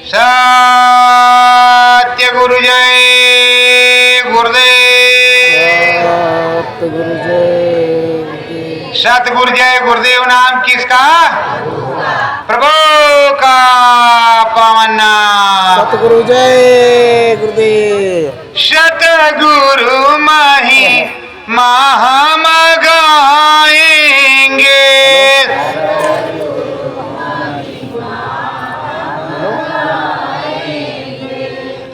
सत्य गुरु जय गुरुदेव। सतगुरु जय सतगुरु जय गुरुदेव नाम किसका? प्रभु का पावन नाम। सतगुरु जय गुरुदेव। सतगुरु महिमा हम गाएंगे,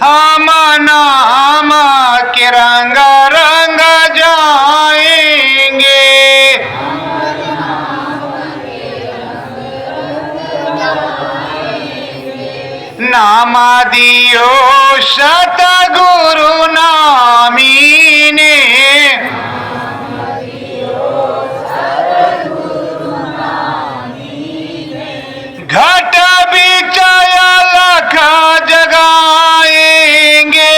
हम नाम के रंग रंग जाएंगे। नाम दियो सतगुरु नामी ने, घट बिचय लख जगाएंगे,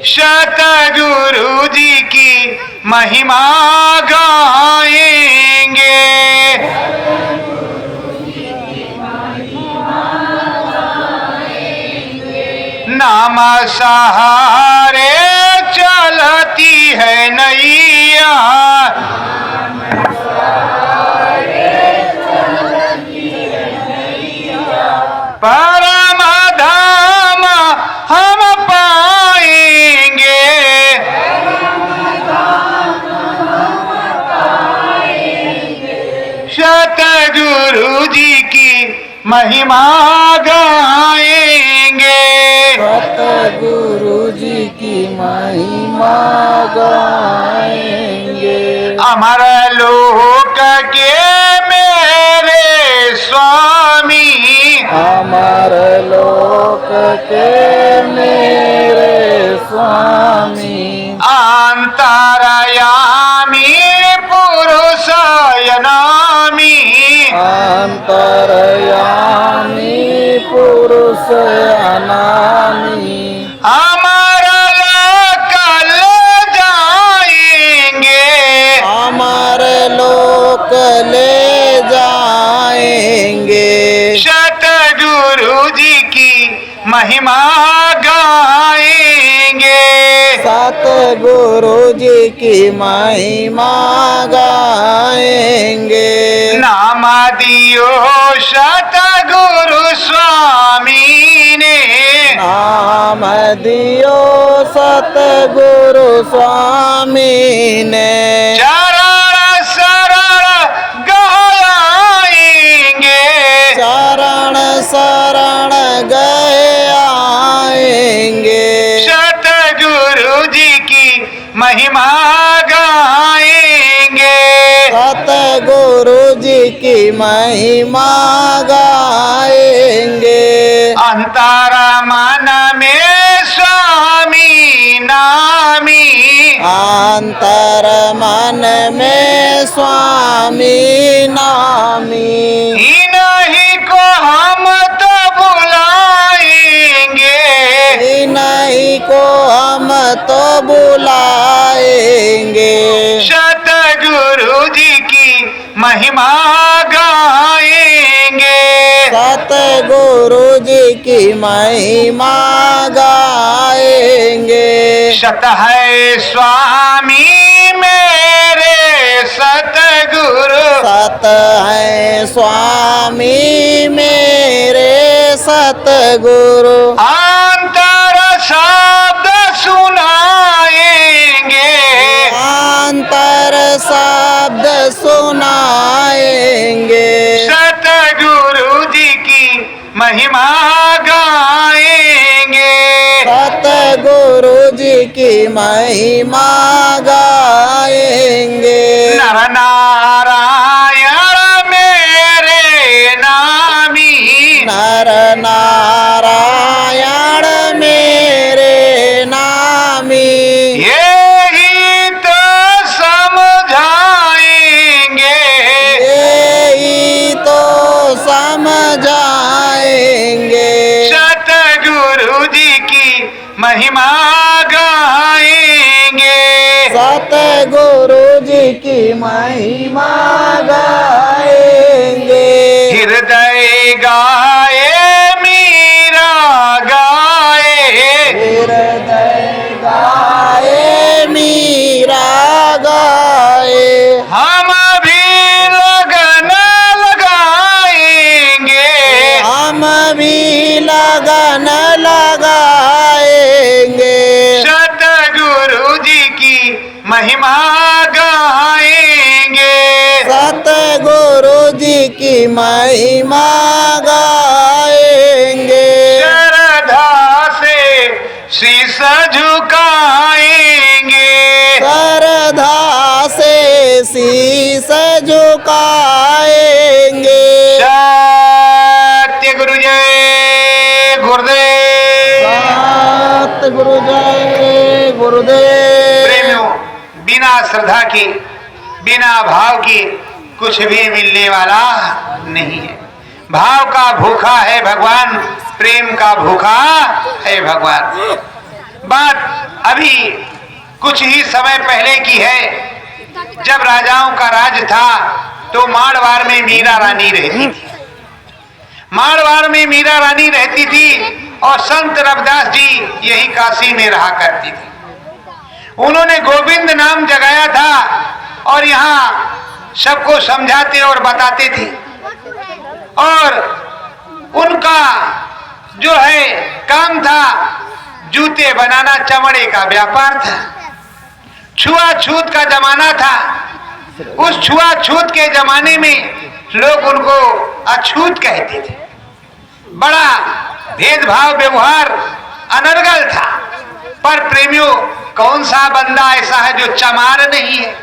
सतगुरु जी की महिमा गाएंगे। नाम सहारे चलती है नैया, परम धाम हम पाएंगे, सतगुरु जी की महिमा गाएंगे। सतगुरु जी की महिमा गाएंगे। अमर लोक के मेरे स्वामी, अमर लोक के मेरे स्वामी, अंतरयामी पुरुष नामी, अंतरयामी पुरुष अनामी, अमर लोक ले जाएंगे, अमर लोक ले जाएंगे। सतगुरु जी की महिमा गाएंगे, सतगुरु जी की महिमा गाएंगे। नाम दियो सतगुरु स्वामी ने, नाम दियो सतगुरु स्वामी ने, चरण शरण गाएंगे, चरण शरण गए आएंगे। सतगुरु जी की महिमा गाएंगे, सतगुरु जी की महिमा गाएंगे। अंतर मन में स्वामी नामी, अंतर मन में स्वामी नामी, इन्हीं को हम तो बुलाएंगे, इन्हीं को हम तो बुलाएंगे। सतगुरु जी की महिमा गाएंगे, सतगुरु जी की महिमा गाएंगे। सत है स्वामी मेरे सतगुरु, सत है स्वामी मेरे सतगुरु, अंतर शब्द सुनाएंगे, अंतर शब्द सुनाएंगे। सतगुरु जी की महिमा गाएंगे, सतगुरु जी की महिमा गाएंगे। नर नारायण मेरे नामी, नर नारायण मेरे नामी, यही तो समझाएंगे, यही तो समझाएंगे। सतगुरु जी की महिमा गाएंगे, सतगुरु जी की महिमा गाएंगे। गाए मीरा गाए, हृदय गाए मीरा गाए, हम भी लगन लगाएंगे, हम भी लगन लगाएंगे, सतगुरु जी की महिमा गाएंगे, सतगुरु जी की महिमा गाएंगे, श्रद्धा से शीश झुकाएंगे, श्रद्धा से शीस झुकाएंगे। सत्य गुरु जय गुरुदेव। सतगुरु जय गुरुदेव। प्रेमियों, बिना श्रद्धा के बिना भाव के कुछ भी मिलने वाला नहीं है। भाव का भूखा है भगवान, प्रेम का भूखा है भगवान। बात अभी कुछ ही समय पहले की है, जब राजाओं का राज था तो मारवाड़ में मीरा रानी रहती थी। मारवाड़ में मीरा रानी रहती थी और संत रविदास जी यही काशी में रहा करती थी। उन्होंने गोविंद नाम जगाया था और यहाँ सबको समझाते और बताते थे। और उनका जो है काम था जूते बनाना, चमड़े का व्यापार था। छुआछूत का जमाना था। उस छुआछूत के जमाने में लोग उनको अछूत कहते थे। बड़ा भेदभाव व्यवहार अनर्गल था। पर प्रेमियों, कौन सा बंदा ऐसा है जो चमार नहीं है?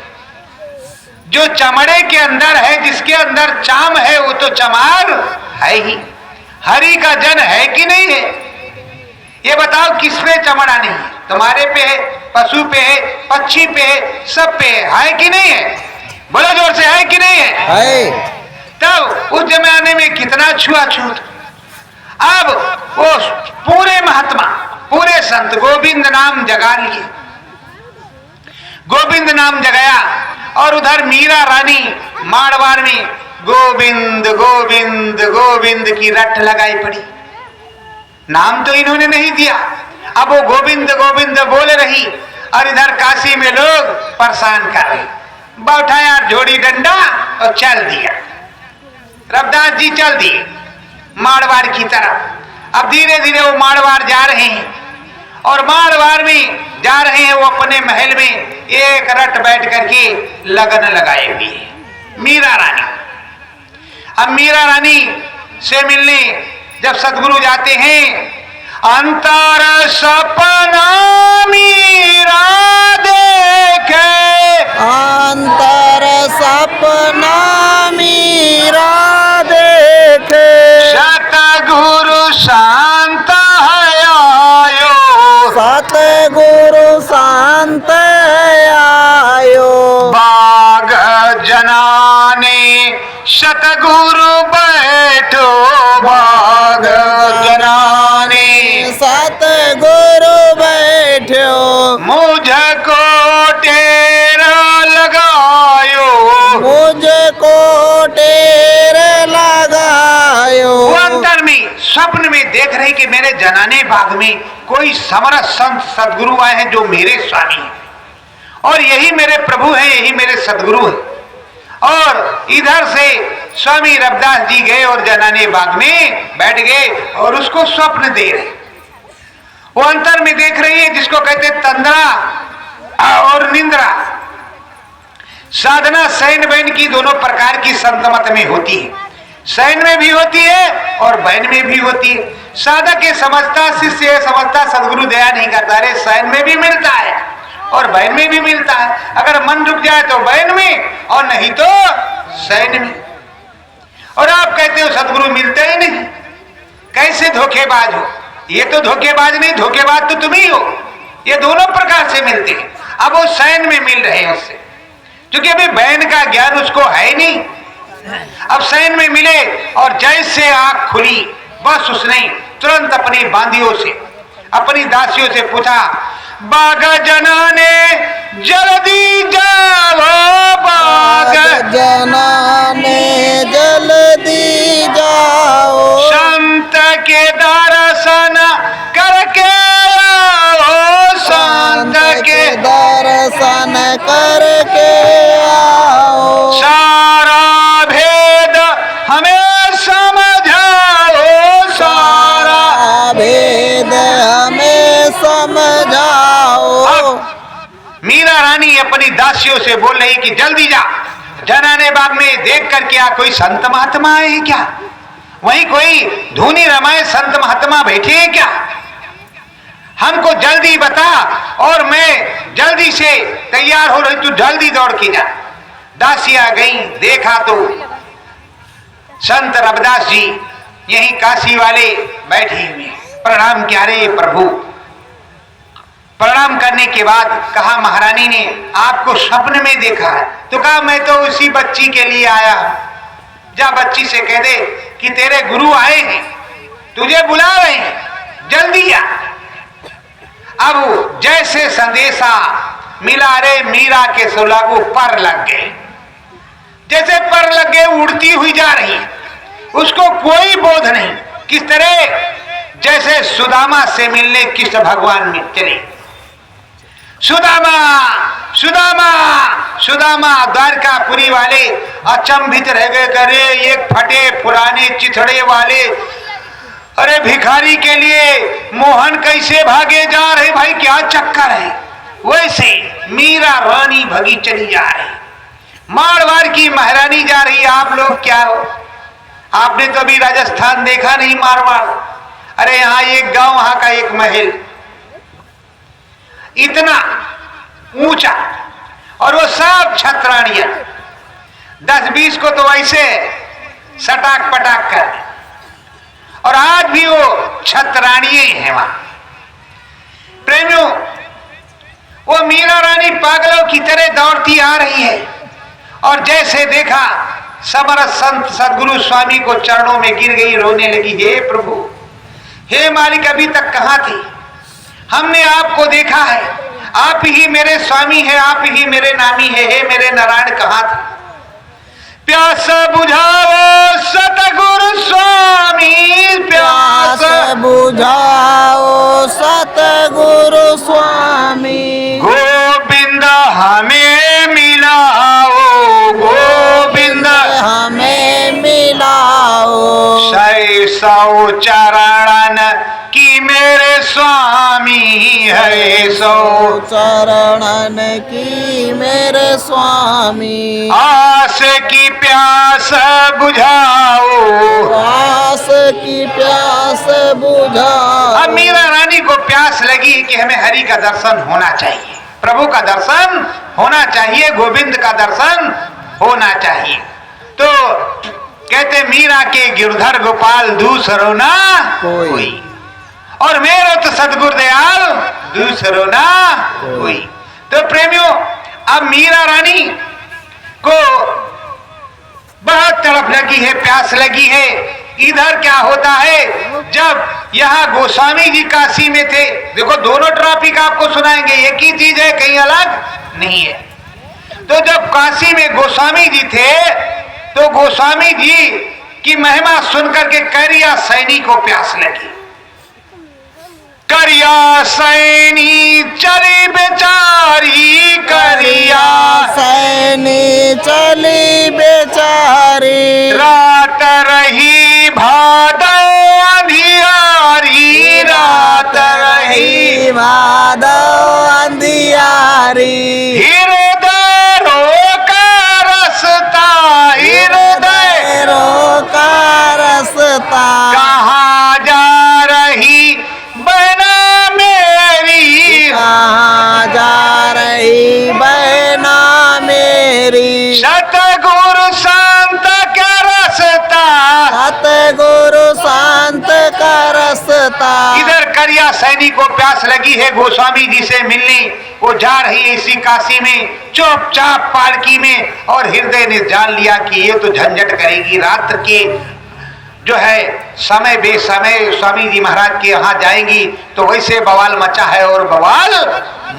जो चमड़े के अंदर है, जिसके अंदर चाम है, वो तो चमार है ही। हरि का जन है कि नहीं है? ये बताओ, किस पे चमड़ा नहीं है? तुम्हारे पे है, पशु पे है, पक्षी पे है, सब पे है कि नहीं है? बोलो जोर से, है कि नहीं है? तब उस जमाने में कितना छुआछूत। अब वो पूरे महात्मा, पूरे संत गोविंद नाम जगा लिए। गोविंद नाम जगाया और उधर मीरा रानी मारवाड़ में गोविंद गोविंद गोविंद की रट लगाई पड़ी। नाम तो इन्होंने नहीं दिया। अब वो गोविंद गोविंद बोल रही और इधर काशी में लोग परेशान कर रहे। बैठाया जोड़ी डंडा और चल दिया। रविदास जी चल दिए मारवाड़ की तरफ। अब धीरे धीरे वो मारवाड़ जा रहे हैं और मारवाड़ में जा रहे हैं। वो अपने महल में एक रट बैठ करके लगन लगाए हुए हैं मीरा रानी। अब मीरा रानी से मिलने जब सदगुरु जाते हैं, अंतर सपना मीरा देखे, अंतर सपना मीरा देखे, सतगुरु शांत है आयो, सतगुरु शांत आयो, बाग जनाने सतगुरु बैठो, बाग जनाने सतगुरु बैठो, मुझको टेरा लगायो, मुझको टेर लगायो। वो अंतर में स्वप्न में देख रहे कि मेरे जनाने बाग में कोई समरस संत सदगुरु आए हैं जो मेरे स्वामी हैं और यही मेरे प्रभु हैं, यही मेरे सदगुरु हैं। और इधर से स्वामी रविदास जी गए और जनाने बाग में बैठ गए और उसको स्वप्न दे रहे। वो अंतर में देख रही है जिसको कहते तंद्रा और निंद्रा। साधना शयन बैन की दोनों प्रकार की संत मत में होती है। शयन में भी होती है और बैन में भी होती है। साधक ये समझता, शिष्य ये समझता सदगुरु दया नहीं करता, अरे शयन में भी मिलता है और बैन में भी मिलता है। अगर मन रुक जाए तो बैन में और नहीं तो शयन में। और आप कहते हो सदगुरु मिलते ही नहीं, कैसे धोखेबाज हो? ये तो धोखेबाज नहीं, धोखेबाज तो तुम ही हो। ये दोनों प्रकार से मिलते हैं। अब वो शयन में मिल रहे हैं उससे, क्योंकि अभी बैन का ज्ञान उसको है नहीं। अब शयन में मिले और जैसे आंख खुली बस उसने तुरंत अपनी बांदियों से, अपनी दासियों से पूछा, बाग जनाने जल्दी जाओ, बाग जनाने जल्दी जाओ, दासियों से बोल रही कि जल्दी जा, जनाने बाग में देख कर क्या कोई संत महात्मा आए हैं क्या, वहीं कोई धूनी रमाए संत महात्मा बैठे हैं क्या, हमको जल्दी बता और मैं जल्दी से तैयार हो रही, तू जल्दी दौड़ के जा। दासियां गई, देखा तो संत रविदास जी यही काशी वाले बैठे हुए। प्रणाम क्या रे प्रभु। प्रणाम करने के बाद कहा महारानी ने आपको स्वप्न में देखा है। तो कहा मैं तो उसी बच्ची के लिए आया। जा बच्ची से कह दे कि तेरे गुरु आए हैं, तुझे बुला रहे हैं, जल्दी आ। अब जैसे संदेशा मिला रे मीरा के सुलागू पर लग गए, जैसे पर लग गए, उड़ती हुई जा रही, उसको कोई बोध नहीं। किस तरह जैसे सुदामा से मिलने कृष्ण भगवान में चले। सुदामा सुदामा सुदामा द्वारकापुरी वाले अचंभित रह गए, करे एक फटे पुराने चिथड़े वाले, अरे भिखारी के लिए मोहन कैसे भागे जा रहे भाई, क्या चक्कर है। वैसे मीरा रानी भगी चली जा रही, मारवाड़ की महारानी जा रही। आप लोग क्या हो, आपने तो अभी राजस्थान देखा नहीं, मारवाड़। अरे यहाँ एक गांव, वहां का एक महल इतना ऊंचा, और वो सब छतरानियां 10-20 को तो ऐसे सटाक पटाक कर, और आज भी वो छतरानिये हैं वहां। प्रेमियों, वो मीरा रानी पागलों की तरह दौड़ती आ रही है, और जैसे देखा समरथ संत सदगुरु स्वामी को चरणों में गिर गई, रोने लगी। हे प्रभु, हे मालिक, अभी तक कहां थी, हमने आपको देखा है, आप ही मेरे स्वामी है, आप ही मेरे नामी है, हे मेरे नारायण कहां थे। प्यास बुझाओ सतगुरु स्वामी, प्यास बुझाओ सतगुरु स्वामी, गोविंद हमें मिलाओ, गोविंद हमें मिलाओ, सौ चरणन की मेरे स्वामी है, सौ चरणन की मेरे स्वामी, आस की प्यास बुझाओ, आस की प्यास बुझाओ। अब मीरा रानी को प्यास लगी कि हमें हरि का दर्शन होना चाहिए, प्रभु का दर्शन होना चाहिए, गोविंद का दर्शन होना चाहिए। तो कहते मीरा के गिरधर गोपाल दूसरो ना कोई, और मेरो तो सतगुरु दयाल दूसरो ना कोई। तो प्रेमियों, अब मीरा रानी को बहुत तड़प लगी है, प्यास लगी है। इधर क्या होता है, जब यहाँ गोस्वामी जी काशी में थे, देखो दोनों ट्रॉपिक आपको सुनाएंगे, एक ही चीज है, कहीं अलग नहीं है। तो जब काशी में गोस्वामी जी थे, तो गोस्वामी जी की महिमा सुनकर के करिया सैनी को प्यास लगी। करिया सैनी चली बेचारी, करिया सैनी चली बेचारी, रात रही भादो अंधियारी, रात रही भादो अंधियारी, हृदय रोका रसता, हृदय रोका रसता, कहाँ जा रही बहना मेरी, कहाँ जा रही बहना मेरी, सतगुरु संत का रसता, सतगुरु संत का रसता। इधर करिया सैनी को प्यास लगी है गोस्वामी जी से मिलने, वो जा रही है इसी काशी में चुपचाप पालकी में, और हृदय ने जान लिया कि ये तो झंझट करेगी। रात के जो है समय बेसमय स्वामी जी महाराज के यहाँ जाएंगी तो वैसे बवाल मचा है और बवाल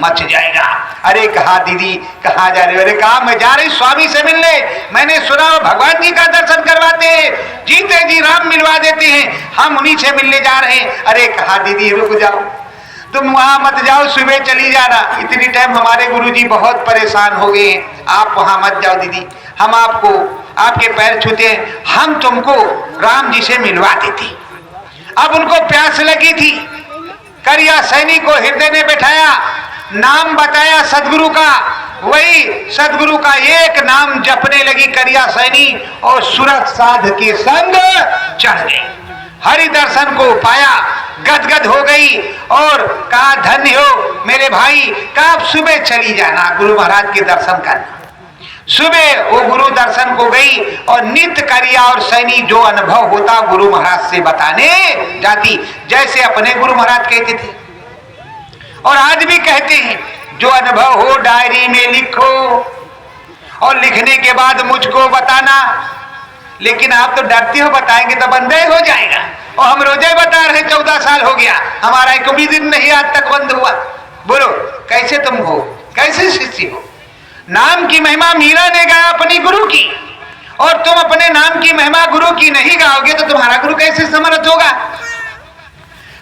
मच जाएगा। अरे कहा दीदी कहाँ जा रहे हो? अरे कहा मैं जा रही स्वामी से मिलने, मैंने सुना भगवान जी का दर्शन करवाते हैं, जीते जी राम मिलवा देते हैं, हम उन्हीं से मिलने जा रहे हैं। अरे कहा दीदी रुक जाओ, तुम वहां मत जाओ, सुबह चली जाना, इतनी टाइम हमारे गुरुजी बहुत परेशान हो गए हैं, आप वहां मत जाओ दीदी, हम आपको आपके पैर छूते हैं, हम तुमको राम जी से मिलवा देते। अब उनको प्यास लगी थी, करिया सैनी को हृदय ने बैठाया, नाम बताया सदगुरु का, वही सदगुरु का एक नाम जपने लगी करिया सैनी और सूरत साध के संग चढ़ गई। हरि दर्शन को पाया, गदगद हो गई और कहा धन्य हो मेरे भाई, कब सुबह चली जाना गुरु महाराज के दर्शन करना। सुबह वो गुरु दर्शन को गई और नित्य करिया और सैनी जो अनुभव होता गुरु महाराज से बताने जाती, जैसे अपने गुरु महाराज कहते थे और आज भी कहते हैं, जो अनुभव हो डायरी में लिखो और लिखने के बाद मुझको बताना। लेकिन आप तो डरते हो, बताएंगे तो बंद हो जाएगा। और हम रोजे बता रहे 14 साल हो गया, हमारा एक भी दिन नहीं आज तक बंद हुआ। बोलो कैसे तुम हो, कैसे शिष्य हो? नाम की महिमा मीरा ने गाया अपनी गुरु की, और तुम अपने नाम की महिमा गुरु की नहीं गाओगे तो तुम्हारा गुरु कैसे समर्थ होगा?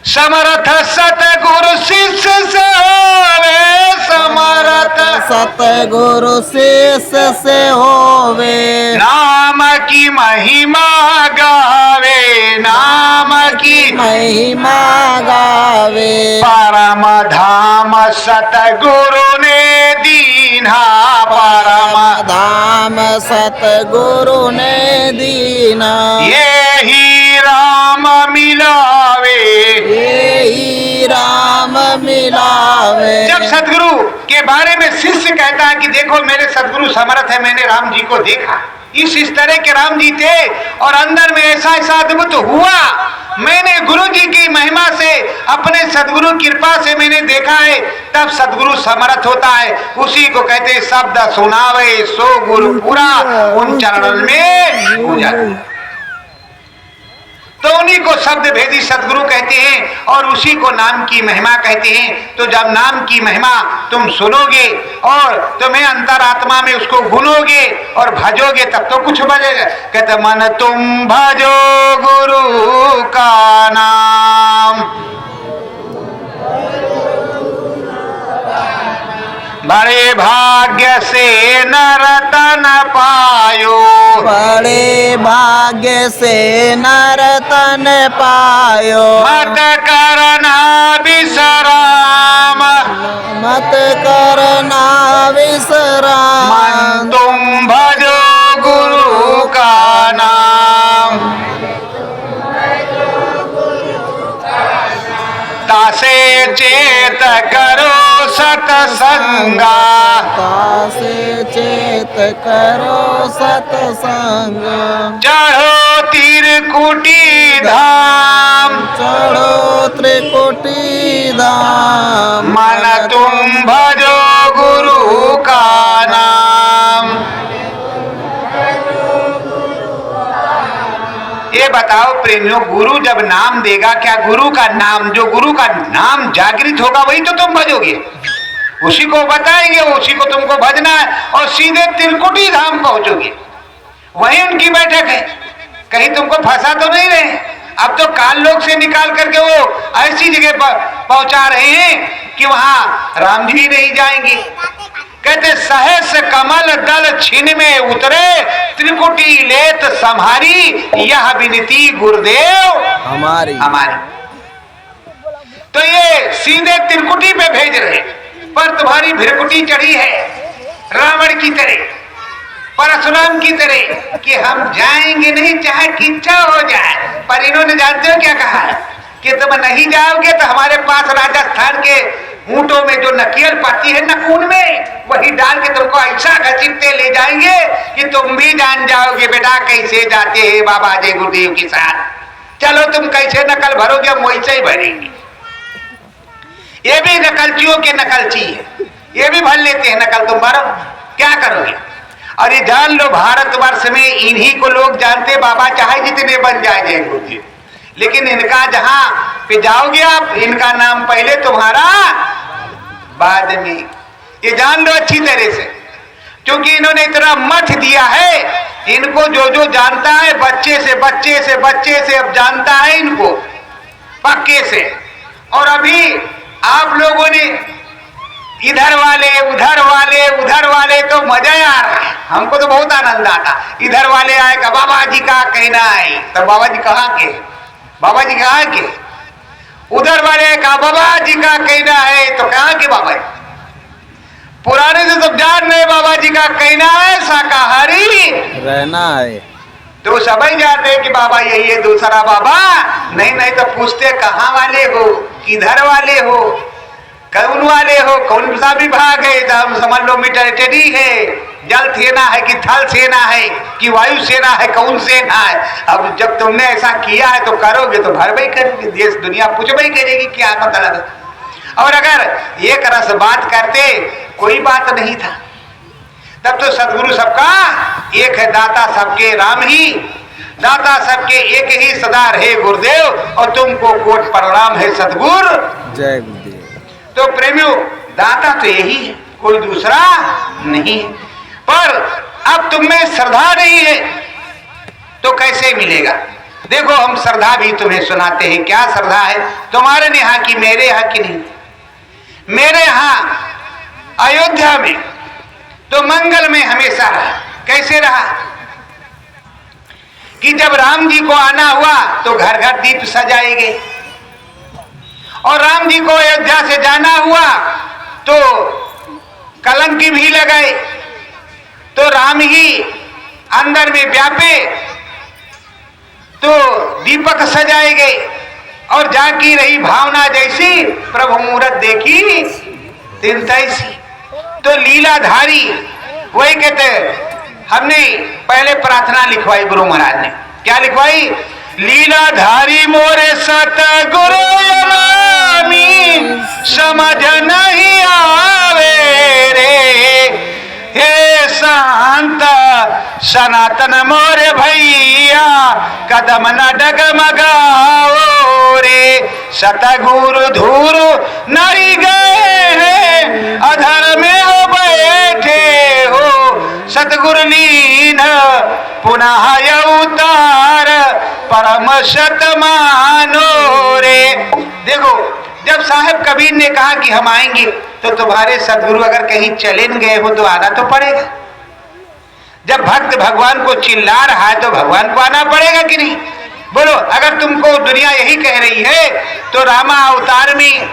समर्थ सतगुरु शिष्य से होवे, समर्थ सतगुरु शिष्य से होवे। नाम की महिमा गावे, नाम की महिमा गावे। परम धाम सतगुरु ने दीना, परम धाम सतगुरु ने दीना। ये ही राम मिलावे, यही राम मिलावे। जब सदगुरु के बारे में शिष्य कहता है कि देखो मेरे सदगुरु समर्थ है, मैंने राम जी को देखा, इस तरह के राम जी थे और अंदर में ऐसा ऐसा अद्भुत हुआ, मैंने गुरु जी की महिमा से अपने सदगुरु कृपा से मैंने देखा है, तब सदगुरु समर्थ होता है। उसी को कहते शब्द सुनावे सो गुरु पूरा, उन चरणों में पूजा। तो उन्हीं को शब्द भेदी सदगुरु कहते हैं और उसी को नाम की महिमा कहते हैं। तो जब नाम की महिमा तुम सुनोगे और तुम्हें अंतरात्मा में उसको गुनोगे और भजोगे तब तो कुछ बजेगा। कहते मन तुम भजो गुरु का नाम, बड़े भाग्य से नर तन पायो, बड़े भाग्य से नर तन पायो। मत करना विश्राम, मत करना विश्राम। मन तुम भजो गुरु का नाम, तासे चेत करो सतसंगा, तासे चेत करो सतसंग। चढ़ो त्रिकुटी धाम, चढ़ो त्रिकुटी धाम। मन तुम भजो गुरु का नाम। ये बताओ प्रेमियों, गुरु जब नाम देगा, क्या गुरु का नाम, जो गुरु का नाम जागृत होगा वही तो तुम भजोगे, उसी को बताएंगे, उसी को तुमको भजना है और सीधे त्रिकुटी धाम पहुंचोगे। वही उनकी बैठक है, कहीं तुमको फंसा तो नहीं रहे। अब तो काल लोक से निकाल करके वो ऐसी जगह पर पहुंचा रहे हैं कि वहां राम जी नहीं जाएंगे। कहते सहस कमल दल छिन में उतरे, त्रिकुटी लेत संहारी, यह विनती गुरुदेव हमारी। तो ये सीधे त्रिकुटी पे भेज रहे, पर तुम्हारी भ्रिकुटी चढ़ी है रावण की तरह, परशुराम की तरह कि हम जाएंगे नहीं चाहे किच्छा हो जाए। पर इन्होंने जानते हो क्या कहा कि तुम नहीं जाओगे तो हमारे पास राजस्थान के ऊंटों में जो नकियल पाती है नकून में, वही डाल के तुमको ऐसा घसीटते ले जाएंगे कि तुम भी जान जाओगे बेटा कैसे जाते हैं बाबा जय गुरुदेव के साथ। चलो तुम कैसे नकल भरोगे, हम वैसे ही भरेंगे। ये भी नकलचियों के नकलची है, ये भी भर लेते हैं नकल, तुम भरो क्या करोगे। और ये जान लो भारतवर्ष में इन्हीं को लोग जानते, बाबा चाहे जितने बन जाए जय गुरुदेव, लेकिन इनका जहां पे जाओगे आप, इनका नाम पहले तुम्हारा बाद में। ये जान लो अच्छी तरह से, क्योंकि इन्होंने इतना मठ दिया है, इनको जो जो जानता है बच्चे से बच्चे से बच्चे से अब जानता है इनको पक्के से। और अभी आप लोगों ने इधर वाले उधर वाले उधर वाले, तो मजा आ रहा है, हमको तो बहुत आनंद आता। इधर वाले आए का बाबा जी का कहना है, तो बाबा जी कहाँ के, बाबा जी कहाँ के। उधर वाले का बाबा जी का कहना है, तो कहाँ के बाबा जी। पुराने से सब जान रहे बाबा जी का कहना है शाकाहारी रहना है। तो सब ही जानते हैं कि बाबा यही है दूसरा बाबा नहीं। नहीं तो पूछते कहाँ वाले हो, किधर वाले हो, कौन वाले हो, कौन सा विभाग है। तो हम समझ लो मिलिट्री है, जल सेना है कि थल सेना है कि वायु सेना है, कौन सेना है। अब जब तुमने ऐसा किया है तो करोगे तो भर भाई करोगे, देश दुनिया पूछ भाई करेगी क्या मतलब है। और अगर एक रस बात करते कोई बात नहीं था, तब तो सदगुरु सबका एक है, दाता सबके राम ही, दाता सबके एक ही सदा रहे गुरुदेव, और तुमको कोट प्रणाम है सदगुरु जय गुरुदेव। तो प्रेमियों दाता तो यही है, कोई दूसरा नहीं है। पर अब तुम में श्रद्धा नहीं है तो कैसे मिलेगा। देखो हम श्रद्धा भी तुम्हें सुनाते हैं। क्या श्रद्धा है तुम्हारे यहाँ की, मेरे यहाँ की नहीं। मेरे यहाँ अयोध्या में तो मंगल में हमेशा रहा। कैसे रहा कि जब राम जी को आना हुआ तो घर घर दीप सजाए गए, और राम जी को अयोध्या से जाना हुआ तो कलंकी भी लगाए, तो राम ही अंदर में व्यापे तो दीपक सजाए गए, और जाकी रही भावना जैसी प्रभु मूरत देखी तिन तैसी। तो लीलाधारी वही कहते, हमने पहले प्रार्थना लिखवाई गुरु महाराज ने। क्या लिखवाई? लीलाधारी मोरे सतगुरु समझ नहीं आवे रे, हे शांत सनातन मोरे भैया कदम न डगमगाओ रे। सतगुरु धूर नहीं गए हैं, अधर में हो बैठे हो, सतगुरु लीन पुनः अवतार परम सत मानो रे। देखो जब साहब कबीर ने कहा कि हम आएंगे तो तुम्हारे सदगुरु अगर कहीं चले न गए हो तो आना तो पड़ेगा। जब भक्त भगवान को चिल्ला रहा है तो भगवान को आना पड़ेगा कि नहीं। बोलो अगर तुमको दुनिया यही कह रही है तो रामा अवतार में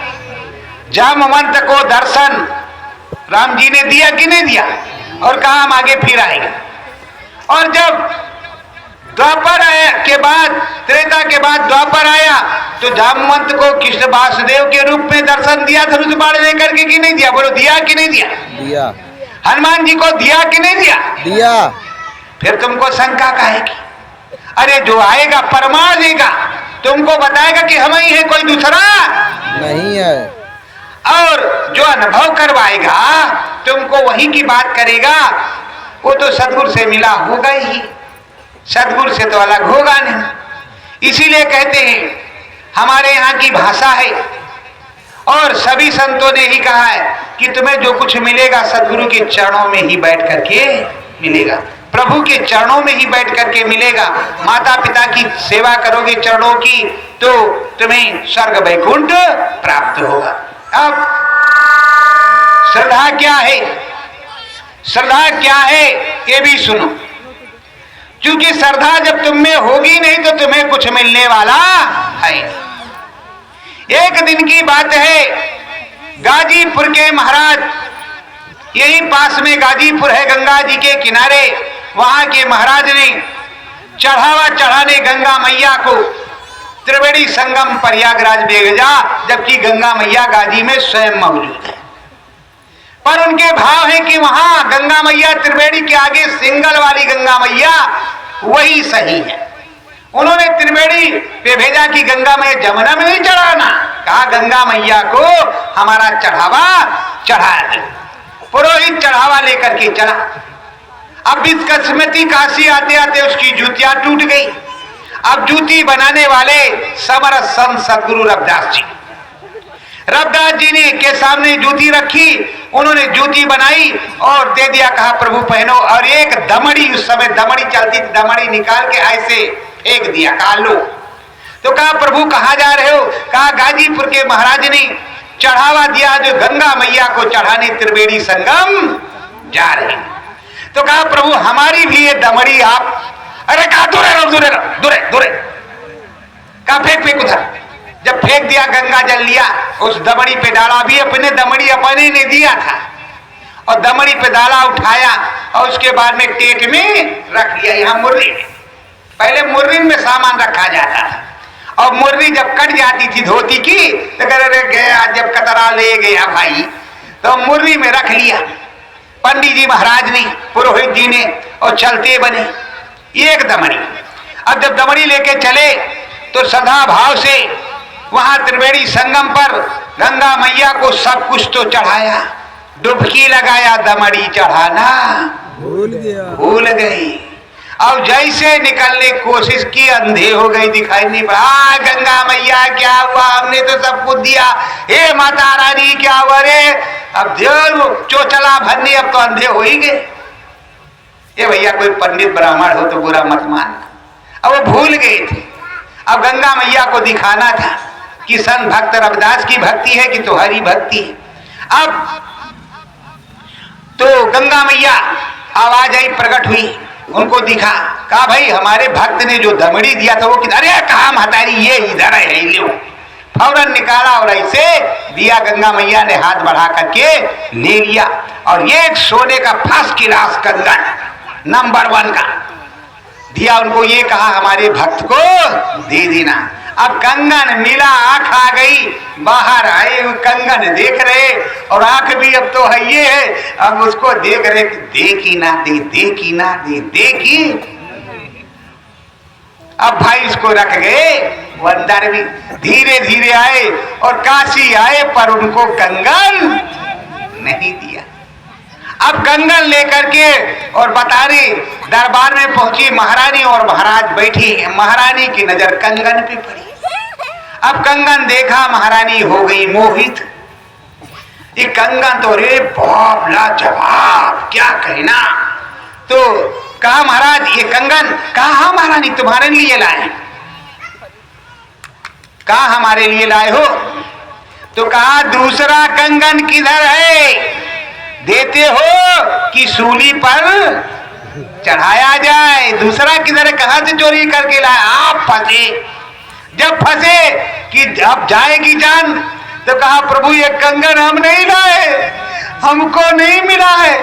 जामवंत को दर्शन राम जी ने दिया कि नहीं दिया, और कहा हम आगे फिर आएंगे। और जब द्वापर आया के बाद, त्रेता के बाद द्वापर आया तो जामवंत को कृष्ण वासुदेव के रूप में दर्शन दिया धनुष बाण लेकर के कि नहीं दिया। बोलो दिया कि नहीं दिया? दिया। हनुमान जी को दिया कि नहीं दिया? दिया। फिर तुमको शंका काहेगी? अरे जो आएगा प्रमाण देगा, तुमको बताएगा कि हम ही है, कोई दूसरा नहीं है। और जो अनुभव करवाएगा तुमको वही की बात करेगा, वो तो सदगुरु से मिला होगा ही, सदगुरु से तो अलग होगा नहीं। इसीलिए कहते हैं हमारे यहाँ की भाषा है, और सभी संतों ने ही कहा है कि तुम्हें जो कुछ मिलेगा सदगुरु के चरणों में ही बैठ करके मिलेगा, प्रभु के चरणों में ही बैठ करके मिलेगा। माता पिता की सेवा करोगे चरणों की तो तुम्हें स्वर्ग वैकुंठ प्राप्त होगा। अब श्रद्धा क्या है, श्रद्धा क्या है ये भी सुनो, क्योंकि श्रद्धा जब तुम में होगी नहीं तो तुम्हें कुछ मिलने वाला है। एक दिन की बात है, गाजीपुर के महाराज, यही पास में गाजीपुर है गंगा जी के किनारे, वहां के महाराज ने चढ़ावा चढ़ाने गंगा मैया को त्रिवेणी संगम प्रयागराज भेजा, जबकि गंगा मैया गाजी में स्वयं मौजूद है। पर उनके भाव है कि वहां गंगा मैया त्रिवेणी के आगे सिंगल वाली गंगा मैया वही सही है। उन्होंने त्रिवेणी पे भेजा कि गंगा मैया जमुना में नहीं चढ़ाना, कहा गंगा मैया को हमारा चढ़ावा चढ़ा दे। पुरोहित चढ़ावा लेकर के चला। अब इस किस्मती काशी आते आते उसकी जूतियां टूट गई। अब जूती बनाने वाले समर संत सदगुरु रविदास जी, रविदास जी ने के सामने जूती रखी, उन्होंने जूती बनाई और दे दिया, कहा प्रभु पहनो। और एक दमड़ी, उस समय दमड़ी चलती थी, दमड़ी निकाल के ऐसे फेंक दिया, कहा लो। तो कहा प्रभु कहाँ जा रहे हो? कहा गाजीपुर के महाराज ने चढ़ावा दिया जो गंगा मैया को चढ़ाने त्रिवेणी संगम जा रहे हैं। तो कहा प्रभु हमारी भी ये दमड़ी आप, अरे कहा दूरे रहो, दूरे रहो, दूरे दूरे, कहा फेंक फेंक उधर। जब फेंक दिया, गंगा जल लिया, उस दमड़ी पे डाला, भी अपने दमड़ी अपने ने दिया था, और दमड़ी पे डाला, उठाया और उसके बाद में टेट में रख लिया, यहाँ मुर्री में। पहले मुर्री में सामान रखा जाता था और मुर्री जब कट जाती थी धोती की तो कहते गया, जब कतरा ले गया भाई, तो मुर्री में रख लिया। पंडित जी महाराज ने, पुरोहित जी ने, और चलते बने एक दमड़ी। अब जब दमड़ी लेके चले तो श्रद्धा भाव से वहां त्रिवेणी संगम पर गंगा मैया को सब कुछ तो चढ़ाया, डुबकी लगाया, दमड़ी चढ़ाना भूल गई। अब जैसे निकलने कोशिश की, अंधे हो गई, दिखाई नहीं पड़ा। गंगा मैया क्या हुआ, हमने तो सब कुछ दिया, हे माता रानी क्या हुआ रे। अब जो चोचला भरनी, अब तो अंधे हो ही गए। ये भैया कोई पंडित ब्राह्मण हो तो बुरा मत मानना, अब वो भूल गए थे। अब गंगा मैया को दिखाना था कि संत भक्त रविदास की भक्ति है कि तुम्हारी भक्ति है। अब तो गंगा मैया आवाज आई, प्रकट हुई, उनको दिखा, कहा भाई हमारे भक्त ने जो दमड़ी दिया था वो किधर? अरे कहा महतारी, ये इधर है, लो। फौरन निकाला और ऐसे दिया। गंगा मैया ने हाथ बढ़ा करके ले लिया और ये एक सोने का फर्स्ट क्लास कंगन नंबर 1 का दिया। उनको ये कहा हमारे भक्त को दे देना। अब कंगन मिला, आंख आ गई, बाहर आए, कंगन देख रहे और आंख भी अब तो है ये है, अब उसको देख रहे, देखी ना दे, देखी ना दे, देखी। अब भाई इसको रख गए, वो अंदर भी धीरे धीरे आए और काशी आए, पर उनको कंगन नहीं दिया। अब कंगन लेकर के और बता रही, दरबार में पहुंची महारानी और महाराज बैठी हैं। महारानी की नजर कंगन पे पड़ी। अब कंगन देखा, महारानी हो गई मोहित। ये कंगन तो रे बाप लाजवाब, क्या कहना। तो कहा महाराज ये कंगन, कहा हाँ महारानी तुम्हारे लिए लाए। कहा हमारे लिए लाए हो? तो कहा दूसरा कंगन किधर है, देते हो कि सूली पर चढ़ाया जाए? दूसरा किधर है, कहां से चोरी करके लाए? आप फंसे। जब फंसे कि अब जाएगी जान, तो कहा प्रभु ये कंगन हम नहीं लाए, हमको नहीं मिला है।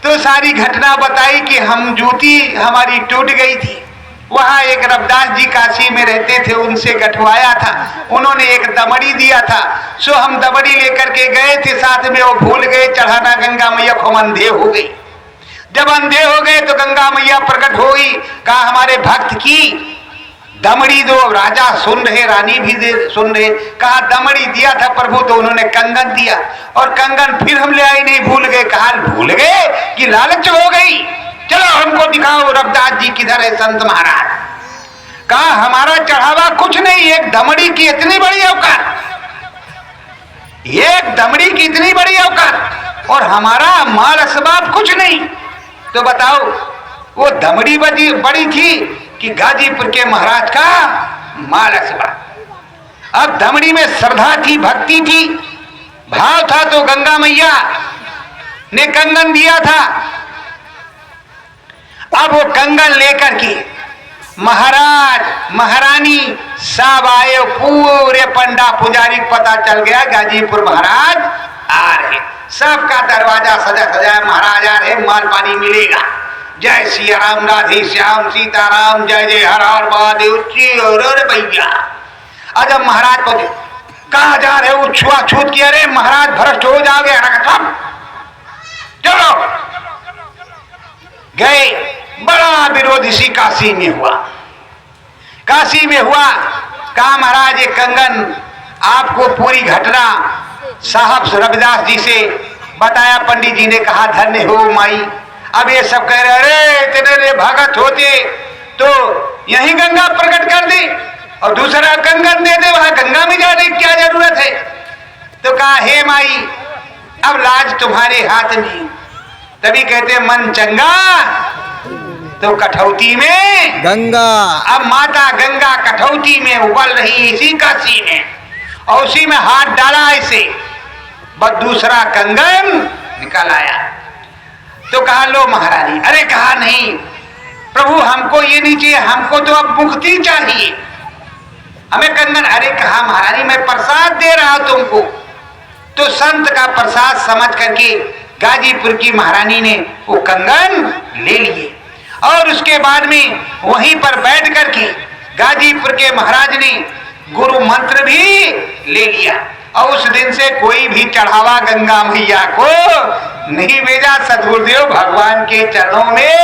तो सारी घटना बताई कि हम जूती हमारी टूट गई थी, वहां एक रविदास जी काशी में रहते थे, उनसे गठवाया था, उन्होंने एक दमड़ी दिया था, सो हम दमड़ी लेकर के गए थे साथ में, वो भूल गए चढ़ाना गंगा मैया को, हम अंधे हो गए। जब अंधे हो गए तो गंगा मैया प्रकट हो गई, कहा हमारे भक्त की दमड़ी दो। राजा सुन रहे, रानी भी सुन रहे, कहा दमड़ी दिया था प्रभु, तो उन्होंने कंगन दिया और कंगन फिर हम ले आए, नहीं भूल गए। कहा भूल गए कि लालच हो गई, चलो हमको दिखाओ रविदास जी किधर है संत महाराज। कहा हमारा चढ़ावा कुछ नहीं, एक दमड़ी की इतनी बड़ी औकात, एक दमड़ी की इतनी बड़ी औकात, और हमारा माल असबाब कुछ नहीं। तो बताओ वो दमड़ी बड़ी थी कि गाजीपुर के महाराज का माल असबाब। अब दमड़ी में श्रद्धा थी, भक्ति थी, भाव था, तो गंगा मैया ने कंगन दिया था। अब वो कंगन लेकर के महाराज महारानी सब आए, पूरे पंडा पुजारी को पता चल गया गाजीपुर महाराज आ रहे। सबका दरवाजा सजा सजाया, महाराज आ रहे, माल पानी मिलेगा। जय सिया राम, राधे श्याम, सीताराम, जय जय हर हर महादेव भैया। अजब महाराज को कहा जा रहे हो, छुआछूत किया रे महाराज, भ्रष्ट हो जाओगे, चलो गए। बड़ा विरोध इसी काशी में हुआ, काशी में हुआ। कहा महाराज ये कंगन, आपको पूरी घटना साहब रविदास जी से बताया। पंडित जी ने कहा धन्य हो माई। अब ये सब कह रहे अरे इतने रे भगत होते तो यही गंगा प्रकट कर दी और दूसरा कंगन दे दे, वहां गंगा में जाने की क्या जरूरत है। तो कहा हे माई अब लाज तुम्हारे हाथ में। तभी कहते मन चंगा तो कठौती में गंगा। अब माता गंगा कठौती में उबल रही इसी काशी में, और उसी में हाथ डाला ऐसे, बस दूसरा कंगन निकल आया। तो कहा लो महारानी। अरे कहा नहीं प्रभु हमको ये नहीं चाहिए, हमको तो अब मुक्ति चाहिए, हमें कंगन। अरे कहा महारानी मैं प्रसाद दे रहा तुमको। तो संत का प्रसाद समझ करके गाजीपुर की महारानी ने वो कंगन ले लिए और उसके बाद में वहीं पर बैठ करके गाजीपुर के महाराज ने गुरु मंत्र भी ले लिया और उस दिन से कोई भी चढ़ावा गंगा मैया को नहीं भेजा। सदगुरुदेव भगवान के चरणों में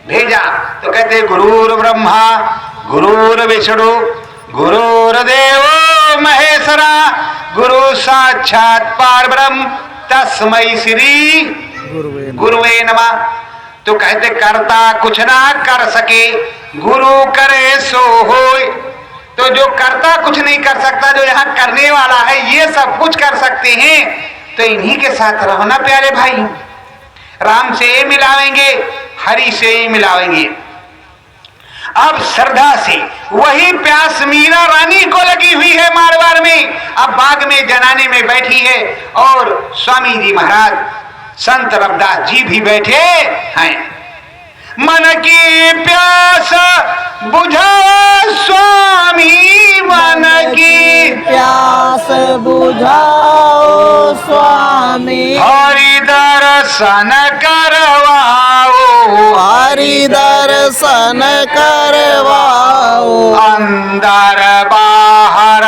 भेजा। तो कहते गुरुर ब्रह्मा गुरुर विष्णु गुरुर्देव महेश्वरा गुरु साक्षात परब्रह्म तस्मै श्री गुरुवे नमः। तो कहते करता कुछ ना कर सके गुरु करे सो होय। तो जो करता कुछ नहीं कर सकता, जो यहाँ करने वाला है ये सब कुछ कर सकते हैं, तो इन्हीं के साथ रहना प्यारे भाई। राम से ये मिलावेंगे, हरि से ही मिलावेंगे। अब श्रद्धा से वही प्यास मीरा रानी को लगी हुई है मारवाड़ में। अब बाग में जनाने में बैठी है और स्वामी जी महाराज संत रविदास जी भी बैठे हैं। मन की प्यास बुझाओ स्वामी, मन की प्यास बुझाओ स्वामी, हरि दर्शन करवाओ, हरि दर्शन करवाओ, अंदर बाहर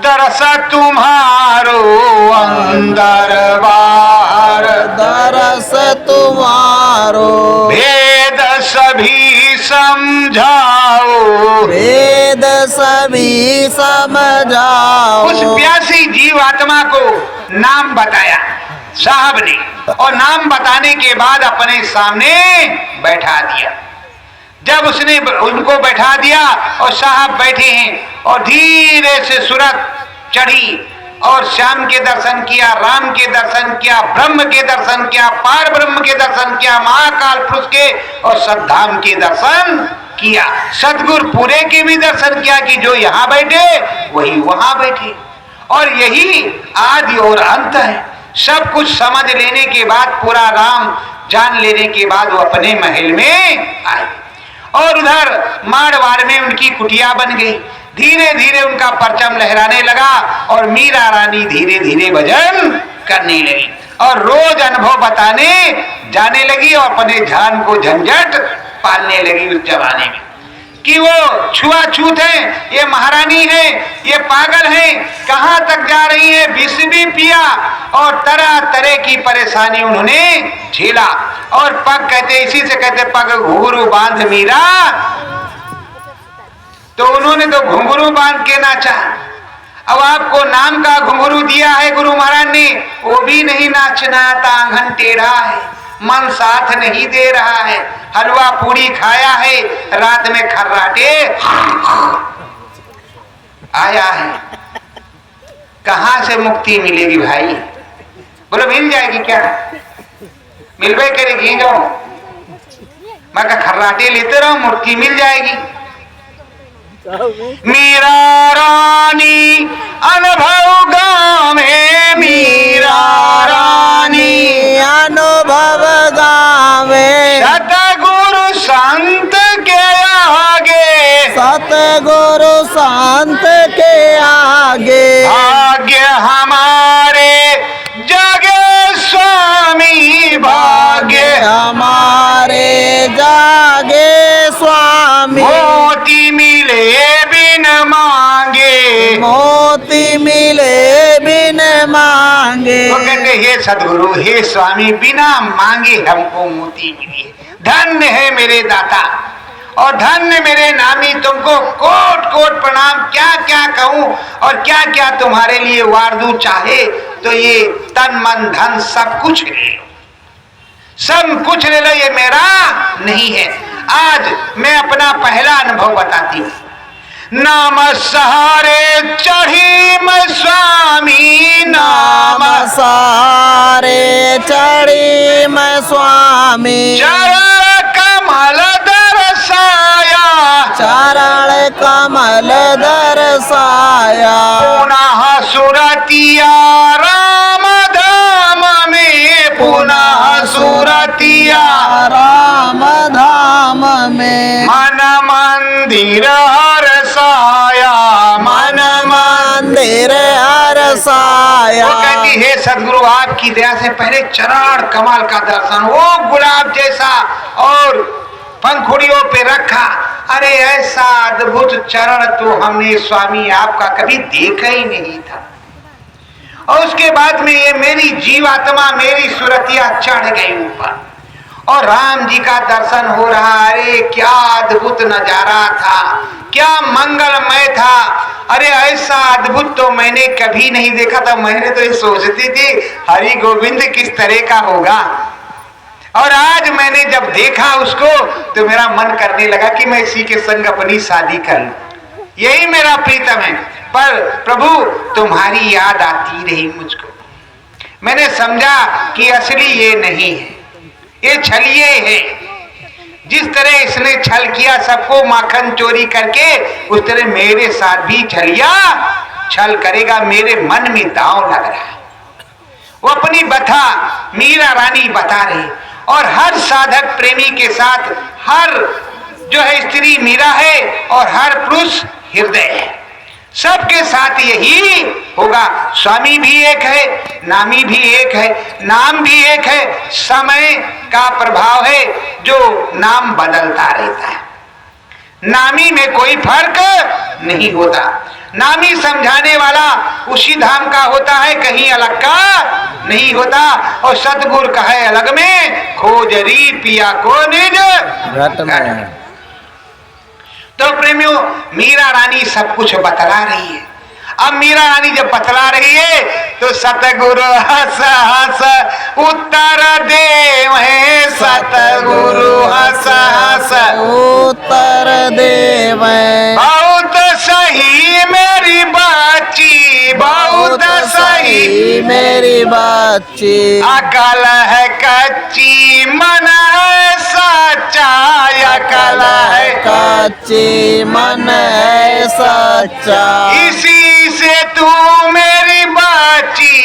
दरस तुम्हारो, अंदर बाहर दरस तुम्हारो, भेद सभी समझाओ, वेद सभी समझाओ। उस प्यासी जीवात्मा को नाम बताया साहब ने और नाम बताने के बाद अपने सामने बैठा दिया। जब उसने उनको बैठा दिया और साहब बैठे हैं और धीरे से सूरत चढ़ी और श्याम के दर्शन किया, राम के दर्शन किया, ब्रह्म के दर्शन किया, पार ब्रह्म के दर्शन किया, महाकाल पुरुष के और सद्धाम के दर्शन किया, सदगुरु पूरे के भी दर्शन किया कि जो यहाँ बैठे वही वहां बैठे। और यही आदि और अंत है। सब कुछ समझ लेने के बाद, पूरा राम जान लेने के बाद वो अपने महल में आए और उधर मारवाड़ में उनकी कुटिया बन गई। धीरे धीरे उनका परचम लहराने लगा और मीरा रानी धीरे धीरे भजन करने लगी और रोज अनुभव बताने जाने लगी और अपने जान को झंझट पालने लगी उस जमाने में कि वो छुआछूत है, ये महारानी है, ये पागल है, कहां तक जा रही है। विष भी पिया और तरह तरह की परेशानी उन्होंने झेला। और पग कहते, इसी से कहते पग घुंघरू बांध मीरा, तो उन्होंने तो घुंघरू बांध के नाचा। अब आपको नाम का घुंघरू दिया है गुरु महाराज ने, वो भी नहीं नाचना, तांगन टेढ़ा है, मन साथ नहीं दे रहा है, हलवा पूरी खाया है, रात में खर्राटे आया है। कहां से मुक्ति मिलेगी भाई? बोलो मिल जाएगी क्या? मिलवे करेगी जो मैं का खर्राटे लेते रहो, मुक्ति मिल जाएगी। मीरा रानी अनुभव गावे, मीरा रानी अनुभव गावे, सतगुरु संत के आगे, सतगुरु संत के आगे, भाग्य हमारे जगे स्वामी, भाग्य हमारे जागे स्वामी, मोती मिले बिन मांगे, मोती मिले बिन मांगे। तो कहते हे सदगुरु, हे स्वामी, बिना मांगे हमको मोती मिली है। धन्य है मेरे दाता और धन्य मेरे नामी, तुमको कोट कोट प्रणाम। क्या क्या कहूं और क्या क्या तुम्हारे लिए वार दूं, चाहे तो ये तन मन धन सब कुछ ले लो, सब कुछ ले लो, ये मेरा नहीं है। आज मैं अपना पहला अनुभव बताती हूँ। नाम सहारे चढ़ी मैं स्वामी, नाम सारे चढ़ी मैं स्वामी, चरण कमल दर्शाया, चरण कमल दर्शाया, पुनः सुरतिया राम धाम में, पुनः सुरतिया राम धाम में, मन मंदिर हरसाया, मन मंदिर हर दर्शाया। वो कहती हे सदगुरु आपकी दया से पहले चरण कमल का दर्शन, वो गुलाब जैसा और पंखुड़ियों पे रखा। अरे ऐसा अद्भुत चरण तो हमने स्वामी आपका कभी देखा ही नहीं था। और उसके बाद में ये मेरी जीवात्मा, मेरी सुरतिया चढ़ गई ऊपर और राम जी का दर्शन हो रहा। अरे क्या अद्भुत नजारा था, क्या मंगलमय था। अरे ऐसा अद्भुत तो मैंने कभी नहीं देखा था। मैंने तो ये सोचती थी हरि गोविंद किस तरह का होगा, और आज मैंने जब देखा उसको तो मेरा मन करने लगा कि मैं इसी के संग अपनी शादी कर लूं। यही मेरा प्रीतम है। पर प्रभु तुम्हारी याद आती रही मुझको। मैंने समझा कि असली ये नहीं है, ये छलिए है। जिस तरह इसने छल किया सबको माखन चोरी करके, उस तरह मेरे साथ भी छलिया छल करेगा। मेरे मन में दांव लग रहा है। वो अपनी बता मीरा रानी बता रही, और हर साधक प्रेमी के साथ हर जो है स्त्री मीरा है और हर पुरुष हृदय है। सबके साथ यही होगा। स्वामी भी एक है, नामी भी एक है, नाम भी एक है। समय का प्रभाव है जो नाम बदलता रहता है। नामी में कोई फर्क नहीं होता। नामी समझाने वाला उसी धाम का होता है, कहीं अलग का नहीं होता। और सतगुरु कहे अलग में खोजरी पिया को निज घट में। तो प्रेमियों मीरा रानी सब कुछ बतला रही है। अब मीरा रानी जब बतला रही है तो सतगुरु हंस हंस उत्तर देव है। सतगुरु हंस हंस उत्तर देव है। बहुत सही मेरी बच्ची, बहुत सही मेरी बच्ची। अकल है कच्ची मन है सच्चा, अकल है कच्ची मन है सच्चा। इसी से तू मेरी बच्ची,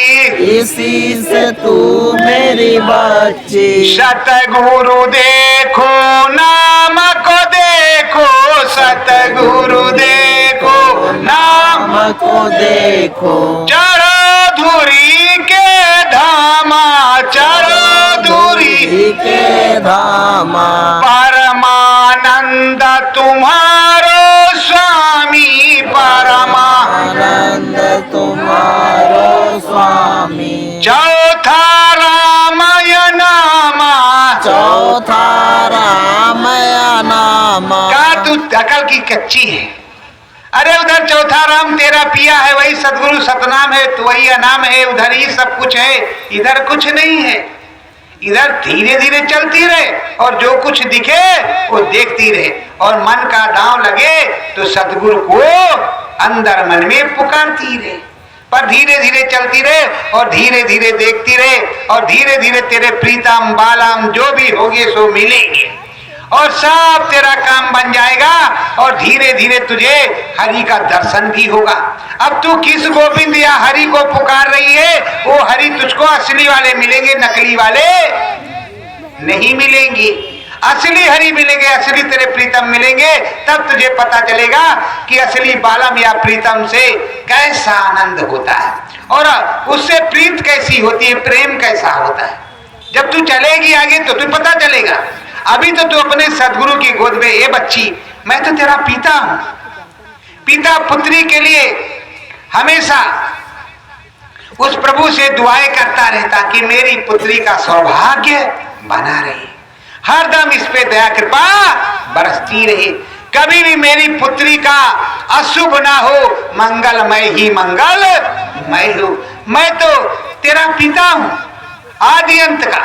इसी से तू मेरी बच्ची। सतगुरु देखो नाम को देखो, सतगुरु देखो नाम को देखो। चढ़ो धुरी के धामा, चढ़ो धुरी के धामा। परमानंद तुम्हारो स्वामी, परमानंद तुम्हारो स्वामी। चौथा रामायण नामा, चौथा रामायण नामा। का तू अकल की कच्ची है। अरे उधर चौथा राम तेरा पिया है, वही सतगुरु सतनाम है, तो वही अनाम है, उधर ही सब कुछ है, इधर कुछ नहीं है। इधर धीरे धीरे चलती रहे और जो कुछ दिखे वो देखती रहे, और मन का दांव लगे तो सतगुरु को अंदर मन में पुकारती रहे। पर धीरे धीरे चलती रहे और धीरे धीरे देखती रहे, और धीरे धीरे तेरे प्रीतम बालम जो भी होगे सो मिलेंगे, और सब तेरा काम बन जाएगा, और धीरे धीरे तुझे हरि का दर्शन भी होगा। अब तू किस गोविंद या हरि को पुकार रही है, वो हरि तुझको असली वाले मिलेंगे, नकली वाले नहीं मिलेंगे। असली हरि मिलेंगे, असली तेरे प्रीतम मिलेंगे। तब तुझे पता चलेगा कि असली बालम या प्रीतम से कैसा आनंद होता है, और उससे प्रीत कैसी होती है, प्रेम कैसा होता है। जब तू चलेगी आगे तो तुझे पता चलेगा। अभी तो तू अपने सदगुरु की गोद में, ए बच्ची मैं तो तेरा पिता हूं। पिता पुत्री के लिए हमेशा उस प्रभु से दुआएं करता रहता कि मेरी पुत्री का सौभाग्य बना रहे, हरदम इस पे दया कृपा बरसती रहे, कभी भी मेरी पुत्री का अशुभ ना हो, मंगलमय ही मंगलमय हो। मैं तो तेरा पिता हूं आदि अंत का,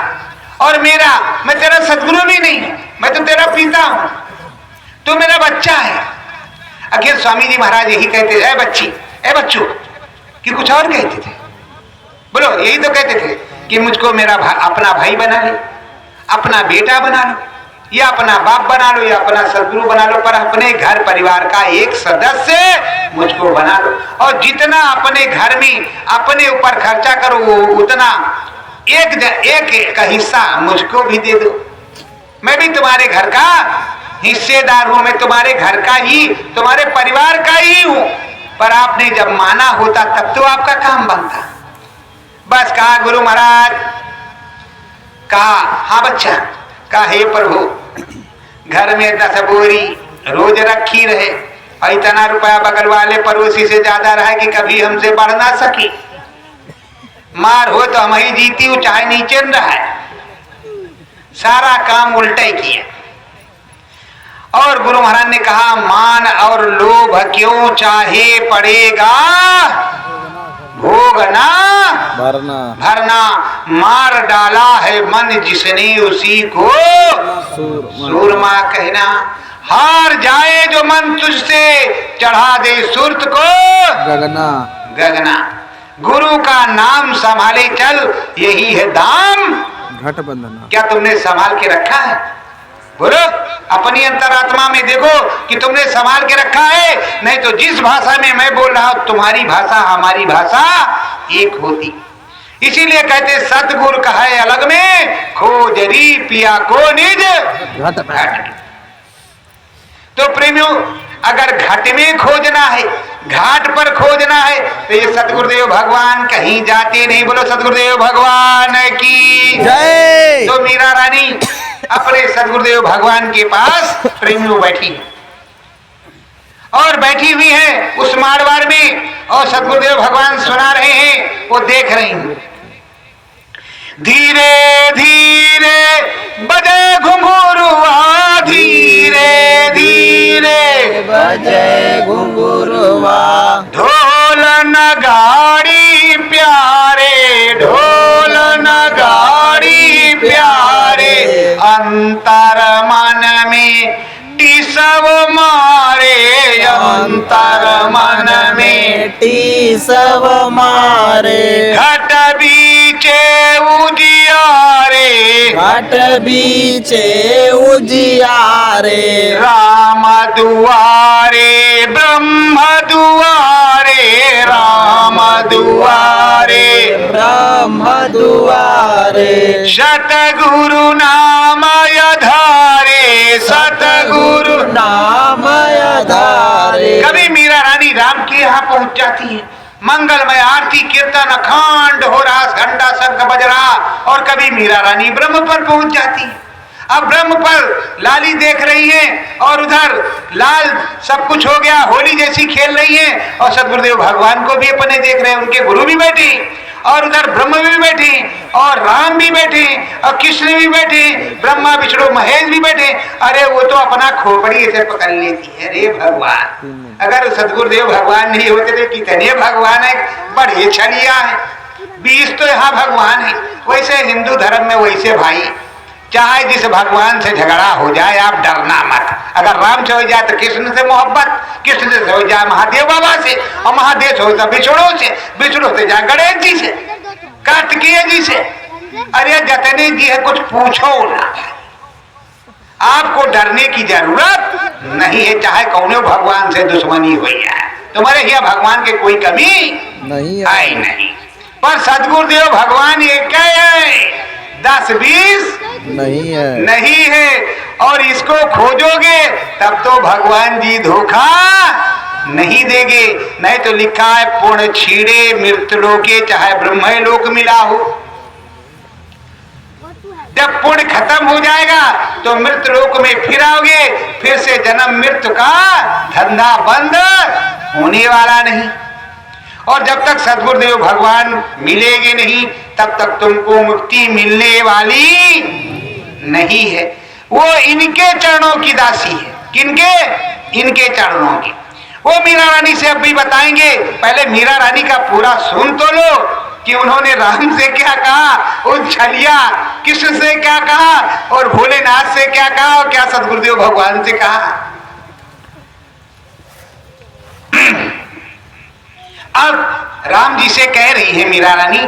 और मैं तेरा सदगुरु भी नहीं, मैं तो तेरा पिता हूं, तू मेरा बच्चा है। आखिर स्वामी जी महाराज यही कहते थे, ए बच्ची, ए बच्चों, कि कुछ और कहते थे? बोलो, यही तो कहते थे कि मुझको मेरा अपना भाई बना ले, अपना बेटा बना लो, या अपना बाप बना लो, या अपना सदगुरु बना लो, पर अपने घर परिवार का एक सदस्य मुझको बना लो, और जितना अपने घर में अपने ऊपर खर्चा करो वो उतना एक का हिस्सा मुझको भी दे दो। मैं भी तुम्हारे घर का हिस्सेदार हूं, मैं तुम्हारे घर का ही, तुम्हारे परिवार का ही हूं, पर आपने जब माना होता तब तो आपका काम बनता। बस कहा गुरु महाराज, कहा हाँ बच्चा, कहा हे प्रभु, घर में 10 बोरी रोज रखी रहे और इतना रुपया बगल वाले पड़ोसी से ज्यादा रहा कि कभी हमसे बढ़ ना सकी। मार हो तो हम ही जीती हूं, चाहे नीचे न रहा है। सारा काम उल्टा ही किया। और गुरु महाराज ने कहा मान और लोभ क्यों चाहे पड़ेगा भोगना भरना। मार डाला है मन जिसने उसी को सूरमा कहना। हार जाए जो मन तुझसे चढ़ा दे सुरत को गगना। गुरु का नाम संभाले चल, यही है दाम घट बंधना। क्या तुमने संभाल के रखा है? बोलो, अपनी अंतरात्मा में देखो कि तुमने संभाल के रखा है। नहीं तो जिस भाषा में मैं बोल रहा हूं, तुम्हारी भाषा हमारी भाषा एक होती। इसीलिए कहते सतगुरु कहे अलग में, खोजरी पिया को निज घट। तो प्रेमियों, अगर घट में खोजना है, घाट पर खोजना है, तो ये सतगुरुदेव भगवान कहीं जाते नहीं। बोलो सतगुरुदेव भगवान की जय। तो मीरा रानी अपने सतगुरुदेव भगवान के पास प्रेमियों बैठी और बैठी हुई है उस मारवाड़ में, और सतगुरुदेव भगवान सुना रहे हैं, वो देख रही हैं। धीरे धीरे बजे घुंघरुआ, धीरे धीरे बजे घुंघरुआ, ढोल नगाड़ी प्यारे, ढोल नगाड़ी प्यारे, अंतर मन में टीसव मारे, अंतर मन में टीसव मारे। घट बीचे उजियारे, घट बीचे उजियारे, राम दुआरे ब्रह्म दुआरे, राम दुआरे ब्रह्म दुआरे। सतगुरु नाम धारे, सतगुरु नाम धारे। कभी मीरा रानी राम के यहाँ पहुंच जाती है, मंगलमय आरती कीर्तन अखंड हो रहा, घंटा शंख बज रहा, और कभी मीरा रानी ब्रह्म पर पहुंच जाती है। अब ब्रह्म पर लाली देख रही है और उधर लाल सब कुछ हो गया, होली जैसी खेल रही है, और सतगुरुदेव भगवान को भी अपने देख रहे हैं, उनके गुरु भी बैठे और उधर ब्रह्म भी बैठे और राम भी बैठे और कृष्ण भी बैठे, ब्रह्मा विष्णु महेश भी बैठे। अरे वो तो अपना खोपड़ी ऐसे पकड़ लेती है। अरे भगवान, अगर सतगुरुदेव भगवान नहीं होते तो कितने भगवान है, बड़े छलिया है। 20 तो यहाँ भगवान है। वैसे हिंदू धर्म में वैसे भाई, चाहे जिस भगवान से झगड़ा हो जाए आप डरना मत। अगर राम से हो जाए तो कृष्ण से मोहब्बत, कृष्ण से हो जाए महादेव बाबा से, और महादेव से हो जाए विष्णु से, विष्णु से जाए गणेश जी से, कार्तिकेय जी से। अरे जतने जी है कुछ पूछो ना, आपको डरने की जरूरत नहीं है, चाहे कौन भगवान से दुश्मनी हुई है। तुम्हारे यहाँ भगवान के कोई कमी नहीं आई नहीं, पर सतगुरुदेव भगवान एक है, 10-20 नहीं है। और इसको खोजोगे तब तो भगवान जी धोखा नहीं देंगे। नहीं तो लिखा है पुण्य छीड़े मृत्युलोके, चाहे ब्रह्म लोक मिला हो। जब पुण्य खत्म हो जाएगा तो मृत्यु लोक में फिर आओगे, फिर से जन्म मृत्यु का धंधा बंद होने वाला नहीं। और जब तक सद्गुरुदेव भगवान मिलेंगे नहीं तब तक तुमको मुक्ति मिलने वाली नहीं है। वो इनके चरणों की दासी है। किनके? इनके चरणों की। वो मीरा रानी से अब भी बताएंगे, पहले मीरा रानी का पूरा सुन तो लो कि उन्होंने राम से क्या कहा, उस छलिया कृष्ण से क्या कहा, और भोलेनाथ से क्या कहा, और क्या सद्गुरुदेव भगवान से कहा। अब राम जी से कह रही है मीरा रानी,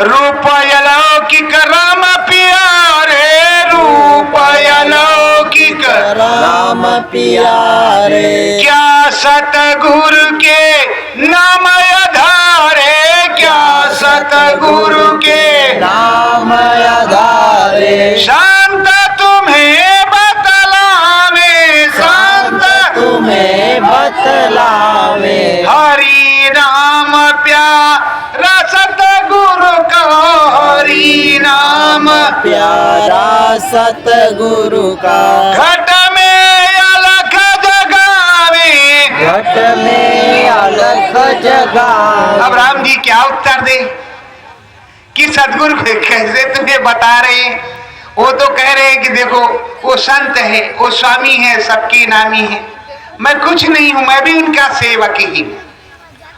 रूप अलौकिक राम प्यारे, रूप अलौकिक राम प्यारे, क्या सतगुरु के नाम आधारे, क्या सतगुरु के नाम आधारे, शांत तुम्हें बतलावे, शांत तुम्हें बतलावे, नाम प्यारा सतगुरु का, हरि नाम प्यारा सतगुरु का। घट में अलख जगावे, घट में अलख जगावे। अब राम जी क्या उत्तर दे कि सतगुरु कैसे तुम्हें बता रहे हैं? वो तो कह रहे हैं कि देखो वो संत है, वो स्वामी है, सबकी नामी है, मैं कुछ नहीं हूं, मैं भी उनका सेवक ही हूं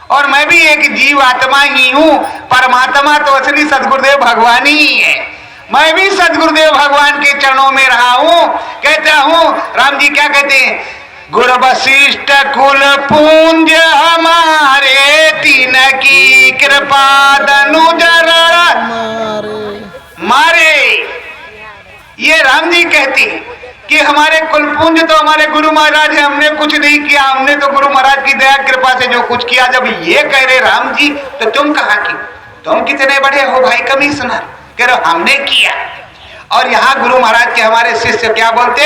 और मैं भी एक जीव आत्मा ही हूं। परमात्मा तो असली सतगुरुदेव भगवान ही है, मैं भी सतगुरुदेव भगवान के चरणों में रहा हूं। कहता हूं राम जी क्या कहते हैं, गुरु वशिष्ठ कुल पूंज हमारे, तीन की कृपा दनुजर मारे। ये राम जी कहते हैं कि हमारे कुलपुंज तो हमारे गुरु महाराज है, हमने कुछ नहीं किया, हमने तो गुरु महाराज की दया कृपा से जो कुछ किया। जब ये कह रहे राम जी तो तुम कहाँ की, तुम कितने बड़े हो भाई कमिश्नर, कह रहे हमने किया। और यहाँ गुरु महाराज के हमारे शिष्य क्या बोलते,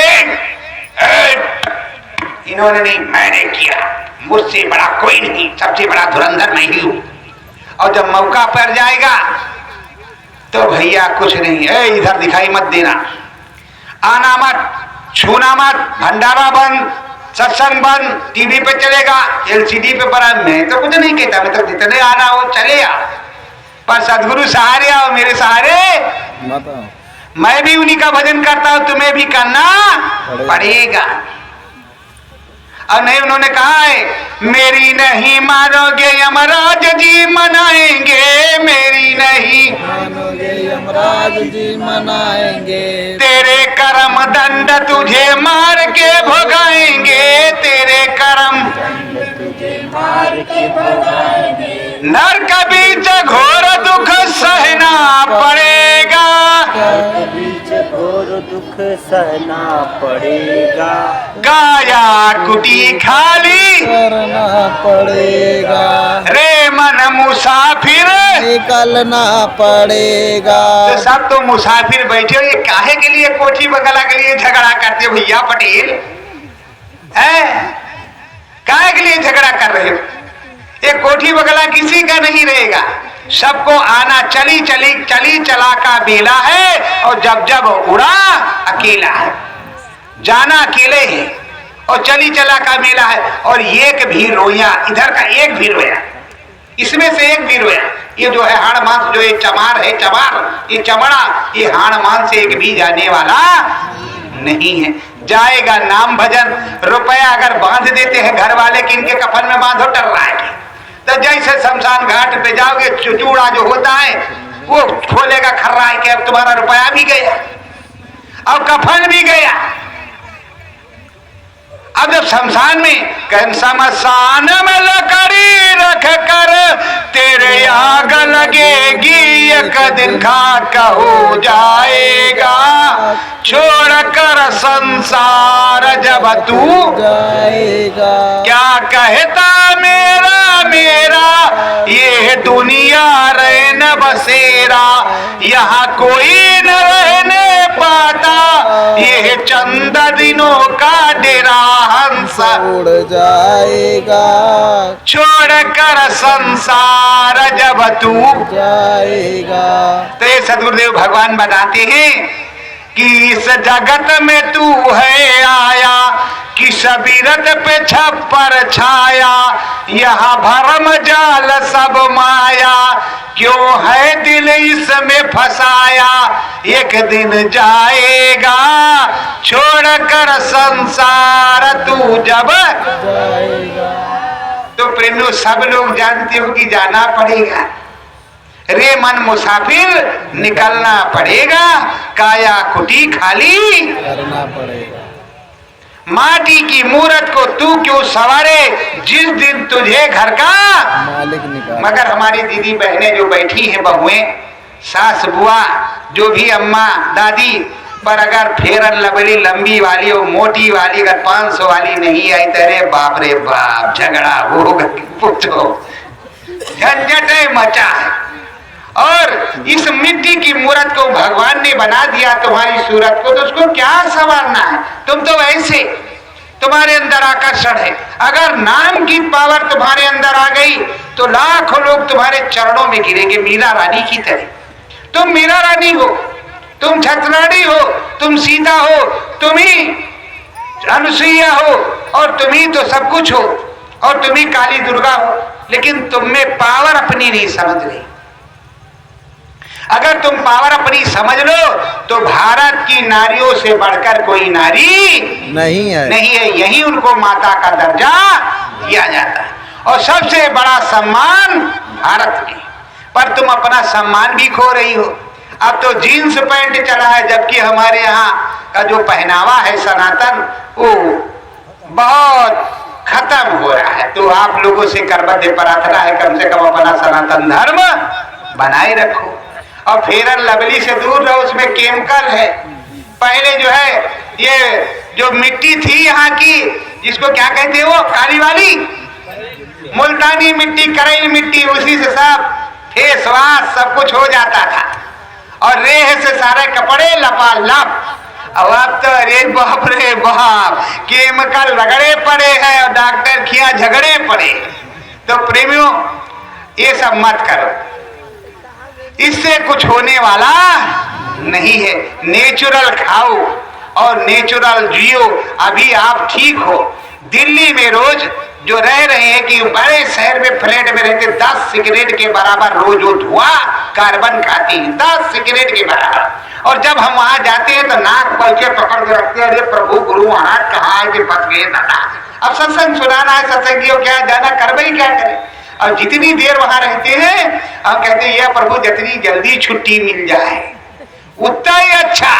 इन्होंने नहीं मैंने किया, मुझसे बड़ा कोई नहीं, सबसे बड़ा धुरंधर मैं ही हूं। और जब मौका पड़ जाएगा तो भैया कुछ नहीं है, इधर दिखाई मत देना, आना मत, छूना मत, भंडारा बंद, सत्संग बंद, टीवी पे चलेगा, एलसीडी पे पड़ा, मैं तो कुछ नहीं कहता, मैं तो जितने आना हो चले आ, पर सदगुरु सहारे आओ, मेरे सहारे मैं भी उन्हीं का भजन करता हूं, तुम्हें भी करना पड़ेगा। और नहीं उन्होंने कहा है मेरी नहीं मानोगे यमराज जी मनाएंगे, मेरी नहीं मानोगे यमराज जी मनाएंगे। तेरे कर्म दंड तुझे मार के भगाएंगे, तेरे कर्म तुझे मार के भगाएंगे। नरक बीच घोर दुख सहना पड़ेगा, बीच घोर दुख सहना पड़ेगा। काया कुटी खाली करना पड़ेगा, रे मन मुसाफिर निकलना पड़ेगा। तो सब तो मुसाफिर बैठे हो, ये काहे के लिए कोठी बगला के लिए झगड़ा करते हो भैया पटेल, है काहे के लिए झगड़ा कर रहे हो? ये कोठी बगला किसी का नहीं रहेगा, सबको आना चली चली चली चला का बेला है, और जब जब उड़ा अकेला है, जाना अकेले है, और चली चला का मेला है। और एक भी रोया, इधर का एक भी रोया, इसमें से एक भी रोया, ये जो है हाड़ मांस, जो ये चमार है, चमार ये चमड़ा, ये हाड़ मांस से एक भी जाने वाला नहीं है। जाएगा नाम भजन, रुपया अगर बांध देते हैं घर वाले कि इनके कफन में बांधो टल रहा है, तो जैसे शमशान घाट पे जाओगे चूड़ा जो होता है वो खोलेगा खर्रा है कि अब तुम्हारा रुपया भी गया, अब कफन भी गया। अब जब शमशान में शमशान में लकड़ी रख कर तेरे आग लगेगी, एक दिन खाक हो जाएगा, छोड़ कर संसार जब तू जाएगा। क्या कहता मेरा मेरा ये दुनिया रहे न बसेरा, यहाँ कोई न रहने पाता, ये चंद दिनों का डेरा हंस उड़ जाएगा, छोड़ कर संसार जब तू जाएगा। तो ये सदगुरुदेव भगवान बताते हैं कि इस जगत में तू है आया, कि सबीरत पे छप्पर छाया, यहाँ भरम जाल सब माया, क्यों है दिल इसमें फसाया, एक दिन जाएगा, छोड़ कर संसार तू जब जाएगा। तो प्रेमियों सब लोग जानते हो कि जाना पड़ेगा, रे मन मुसाफिर निकलना पड़ेगा, काया कुटी खाली करना पड़ेगा। माटी की मूरत को तू क्यों सवारे, जिस दिन तुझे घर का मालिक निकाल। मगर हमारी दीदी बहनें जो बैठी हैं, बहुएं, सास बुआ, जो भी अम्मा दादी, पर अगर फेरन लबड़ी लंबी वाली और मोटी वाली अगर 500 वाली नहीं आई तो रे बाप झगड़ा होगा, पूछो झंझट मचा है। और इस मिट्टी की मूरत को भगवान ने बना दिया तुम्हारी सूरत को, तो उसको क्या संवारना है? तुम तो वैसे तुम्हारे अंदर आकर्षण है। अगर नाम की पावर तुम्हारे अंदर आ गई तो लाखों लोग तुम्हारे चरणों में गिरेंगे, मीरा रानी की तरह। तुम मीरा रानी हो, तुम छत्ररानी हो, तुम सीता हो, तुम ही अनुसुईया हो, और तुम ही तो सब कुछ हो, और तुम ही काली दुर्गा हो। लेकिन तुम में पावर अपनी नहीं समझ रही। अगर तुम पावर अपनी समझ लो तो भारत की नारियों से बढ़कर कोई नारी नहीं है। यही उनको माता का दर्जा दिया जाता है, और सबसे बड़ा सम्मान भारत में। पर तुम अपना सम्मान भी खो रही हो। अब तो जीन्स पैंट चला है, जबकि हमारे यहाँ का जो पहनावा है सनातन, वो बहुत खत्म हो रहा है। तो आप लोगों से करबद्ध प्रार्थना है, कम से कम अपना सनातन धर्म बनाए रखो, और फेयर लवली से दूर रहो, उसमें केमिकल है। पहले जो है ये जो मिट्टी थी यहाँ की, जिसको क्या कहते हैं वो काली वाली, मुल्तानी मिट्टी, करैल मिट्टी, उसी से सब फेस वॉश सब कुछ हो जाता था, और रेह से सारे कपड़े लपालप। अब तो अरे बाप रे बाप, केमिकल रगड़े पड़े हैं और डॉक्टर खिया झगड़े पड़े। तो प्रेमियों, ये सब मत करो, इससे कुछ होने वाला नहीं है। नेचुरल खाओ और नेचुरल जियो। अभी आप ठीक हो। दिल्ली में रोज जो रह रहे हैं कि बड़े शहर में फ्लैट में रहते 10 सिगरेट के बराबर रोज वो धुआं कार्बन खाती है, 10 सिगरेट के बराबर। और जब हम वहां जाते हैं तो नाक पलके पकड़ के रखते हैं, अरे प्रभु गुरु महाराज कहाँ है कि फंस गए दादा। अब सत्संग सुनाना है, सत्संगियों क्या जाना, करबई क्या करें। और जितनी देर वहां रहते हैं हम कहते हैं ये प्रभु जितनी जल्दी छुट्टी मिल जाए उतना ही अच्छा।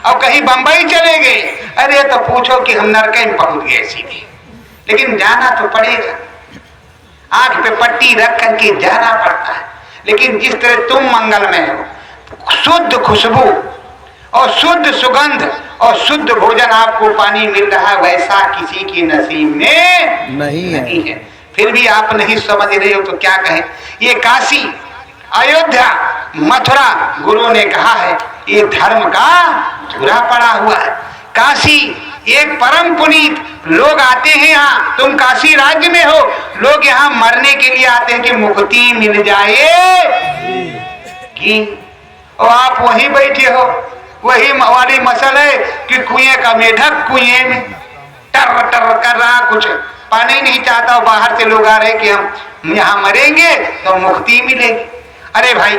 और कहीं बंबई चले गए, अरे तो पूछो कि हम नरके में पहुंच गए सीधे। लेकिन जाना तो पड़ेगा, आंख पे पट्टी रख करके जाना पड़ता है। लेकिन जिस तरह तुम मंगल में हो, शुद्ध खुशबू और शुद्ध सुगंध और शुद्ध भोजन आपको पानी मिल रहा है, वैसा किसी की नसीब में नहीं है। फिर भी आप नहीं समझ रहे हो तो क्या कहें। ये काशी, अयोध्या, मथुरा, गुरु ने कहा है ये धर्म का धुरा पड़ा हुआ है। काशी एक परम पुनीत, लोग आते हैं यहाँ। तुम काशी राज्य में हो, लोग यहाँ मरने के लिए आते हैं कि मुक्ति मिल जाए कि, और आप वहीं बैठे हो। वही वाली मसल है कि कुएं का मेढक कुएं में टर टर कर रहा, कुछ पानी नहीं चाहता, और बाहर से लोग आ रहे कि हम यहाँ मरेंगे तो मुक्ति मिलेगी। अरे भाई,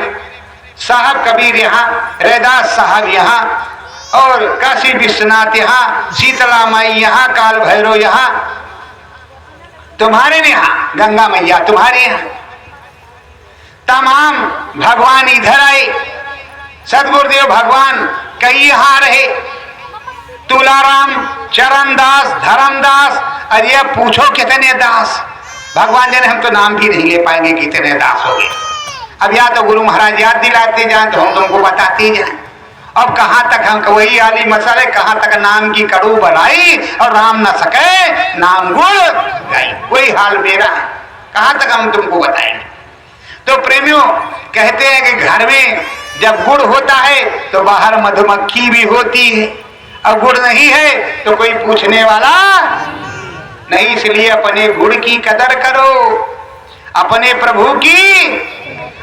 साहब कबीर यहाँ, रैदास साहब यहाँ, और काशी विश्वनाथ यहाँ, शीतला माई यहाँ, काल भैरव यहाँ, तुम्हारे यहाँ गंगा मैया, तुम्हारे यहाँ तमाम भगवान इधर आए। सदगुरुदेव भगवान कई यहाँ रहे, तुलाराम, चरणदास, धर्मदास, अरे अब पूछो कितने दास भगवान जाने, हम तो नाम भी नहीं ले पाएंगे कितने दास हो गए। अब या तो गुरु महाराज याद दिलाते जाए तो हम तुमको बताते जाए। अब कहाँ तक हम, वही वाली मसाले, कहाँ तक नाम की कड़ू बनाई और राम न सके नाम गुण गाई, वही हाल मेरा है। कहाँ तक हम तुमको बताएंगे। तो प्रेमियों, कहते हैं कि घर में जब गुड़ होता है तो बाहर मधुमक्खी भी होती है, अब गुड़ नहीं है तो कोई पूछने वाला नहीं। इसलिए अपने गुड़ की कदर करो, अपने प्रभु की।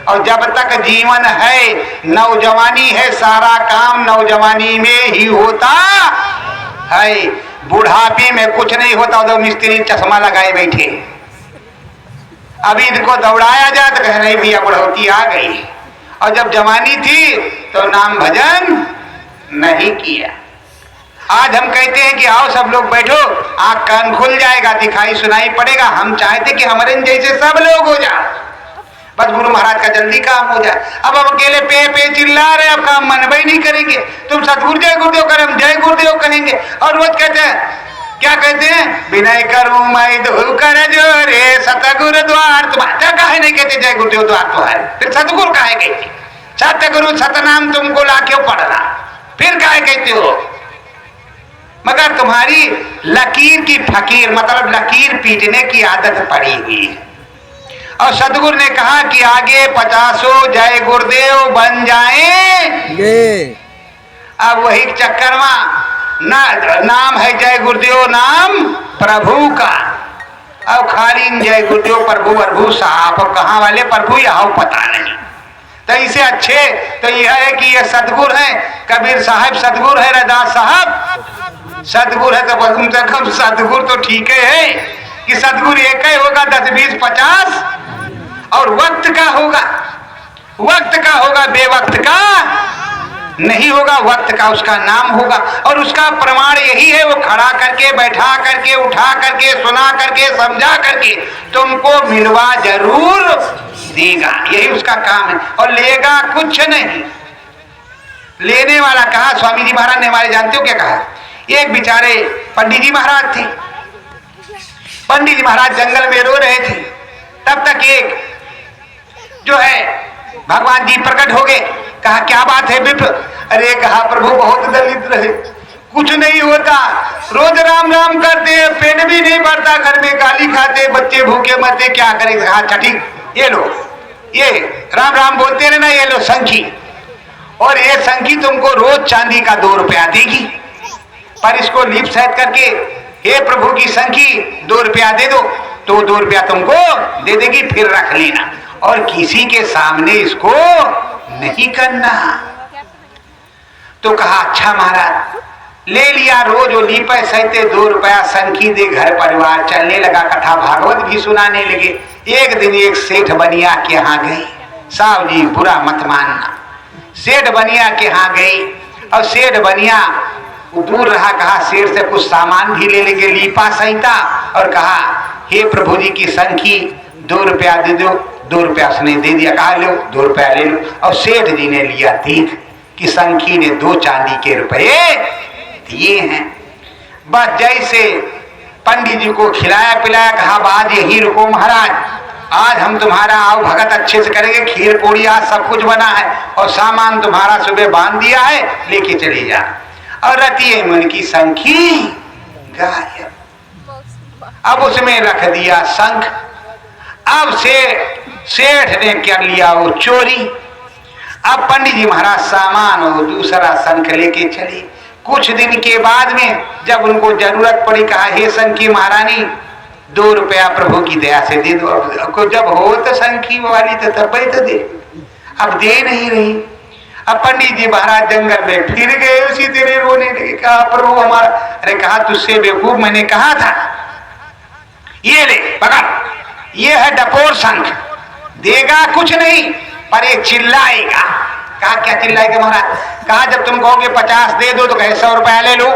और जब तक जीवन है, नौजवानी है, सारा काम नौजवानी में ही होता है। बुढ़ापे में कुछ नहीं होता। तो मिस्त्री चश्मा लगाए बैठे, अभी इनको दौड़ाया जाए तो कह रहे भैया बुढ़ौती आ गई। और जब जवानी थी तो नाम भजन नहीं किया। आज हम कहते हैं कि आओ सब लोग बैठो, आंख कान खुल जाएगा, दिखाई सुनाई पड़ेगा। हम चाहते कि हमारे जैसे सब लोग हो जाए, बस गुरु महाराज का जल्दी काम हो जाए। अब हम अकेले पे पे चिल्ला रहे, अब काम मनबई नहीं करेंगे। तुम सतगुरु जय गुरुदेव करें, हम जय गुरुदेव कहेंगे। और रोज कहते हैं, क्या कहते हैं, विनय करूं मैं दो कर जोरे सतगुरु द्वार तुम्हारा। काहे नहीं कहते जय गुरुदेव द्वार तुम्हारे, फिर सतगुरु काहे कहते, सतगुरु सतनाम तुमको ला क्यों पढ़ना, फिर काहे कहते हो। मगर तुम्हारी लकीर की फकीर, मतलब लकीर पीटने की आदत पड़ी हुई है। और सतगुरु ने कहा कि आगे 50 जय गुरुदेव बन जाएंगे। अब वही चक्कर में नाम है जय गुरुदेव नाम प्रभु का। अब खाली जय गुरुदेव प्रभु प्रभु साहब कहाँ वाले प्रभु यहाँ पता नहीं। तो इसे अच्छे तो यह है कि ये सतगुरु है, कबीर साहब सतगुरु है, रैदास साहब सतगुरु है। तो कम से कम सतगुरु तो ठीक है कि सतगुरु एक ही होगा 10 20 50 और वक्त का होगा, वक्त का होगा, बेवक्त का नहीं होगा, वक्त का उसका नाम होगा। और उसका प्रमाण यही है, वो खड़ा करके बैठा करके उठा करके सुना करके समझा करके तुमको मिलवा जरूर देगा, यही उसका काम है। और लेगा कुछ नहीं, लेने वाला कहा स्वामी जी महाराज ने हमारे जानते हो क्या कहा? एक बेचारे पंडित जी महाराज थे, पंडित जी महाराज जंगल में रो रहे थे। तब तक एक जो है भगवान जी प्रकट हो गए। कहा क्या बात है विप्र? अरे कहा प्रभु बहुत दलित रहे, कुछ नहीं होता, रोज राम राम करते, पेट भी नहीं भरता, घर में गाली खाते, बच्चे भूखे मरते, क्या करें? कहा अच्छा ठीक, ये लो, ये राम राम बोलते रहे ना, ये लो संखी, और ये संखी तुमको रोज चांदी का 2 रुपया देगी, पर इसको लीप सहित करके हे प्रभु की संखी 2 रुपया दे दो, तो 2 रुपया तुमको दे देगी, फिर रख लेना और किसी के सामने इसको नहीं करना। तो कहा अच्छा महाराज, ले लिया। रोज वो लीपे सहते 2 रुपया संखी दे, घर परिवार चलने लगा, कथा भागवत भी सुनाने लगे। एक दिन एक सेठ बनिया के यहाँ गई, साहब जी बुरा मत मानना, सेठ बनिया के यहाँ गई और सेठ बनिया दूर रहा। कहा सेठ से कुछ सामान भी ले लेंगे, लीपा सहिता, और कहा हे प्रभु जी की संखी 2 रुपया दे दो। 2 रुपया उसने दे दिया। कहा लो 2 रुपया ले लो। और सेठ जी ने लिया, देख कि संखी ने 2 चांदी के रुपये दिए हैं। बस जैसे पंडित जी को खिलाया पिलाया, कहा आज यही रुको महाराज, आज हम तुम्हारा आओ भगत अच्छे से करेंगे, खीर पूड़ी आज सब कुछ बना है और सामान तुम्हारा सुबह बांध दिया है, लेके चले जा। और रतिये मन की संखी गायब। अब उसमें रख दिया शंख। अब से सेठ ने क्या लिया वो चोरी। अब पंडित जी महाराज सामान और दूसरा शंख लेके चले। कुछ दिन के बाद में जब उनको जरूरत पड़ी, कहा हे संखी महारानी 2 रुपया प्रभु की दया से दे दो। अब जब हो तो संखी वाली तो तब ही तो दे, अब दे नहीं रही। अब पंडित जी महाराज जंगल में फिर गए, उसी तेरे रोने लगे। कहा प्रभु हमारा, अरे कहा तुझसे बेवकूफ मैंने कहा था, ये ले पकड़, ये है डपोर शंख, देगा कुछ नहीं पर ये चिल्लाएगा। कहा क्या चिल्लाएगा महाराज? कहा जब तुम कहोगे 50 दे दो तो कहे 100 रुपया ले लो,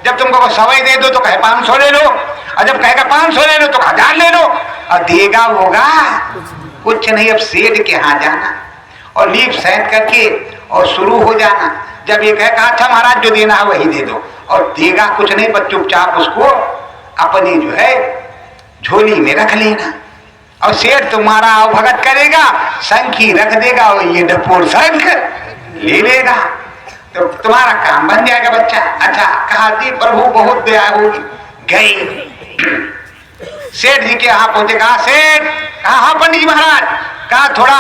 जब तुम कहो 100 दे दो तो कहे 500 ले लो, और जब कहेगा 500 ले लो तो 1000 ले लो, और देगा होगा कुछ नहीं। अब सेठ के यहाँ जाना और लीप सहित करके और शुरू हो जाना। जब ये कहा अच्छा महाराज जो देना है वही दे दो, और देगा कुछ नहीं पर चुपचाप उसको अपनी जो है झोली में रख लेना। और सेठ तुम्हारा भगत करेगा, संखी रख देगा और ये डपोर शंख ले लेगा, तो तुम्हारा काम बन जाएगा बच्चा। अच्छा कहा थी प्रभु बहुत दया होगी। गई सेठ जी के यहाँ पहुंचे। कहा सेठ? कहा हाँ पंडित जी महाराज। कहा थोड़ा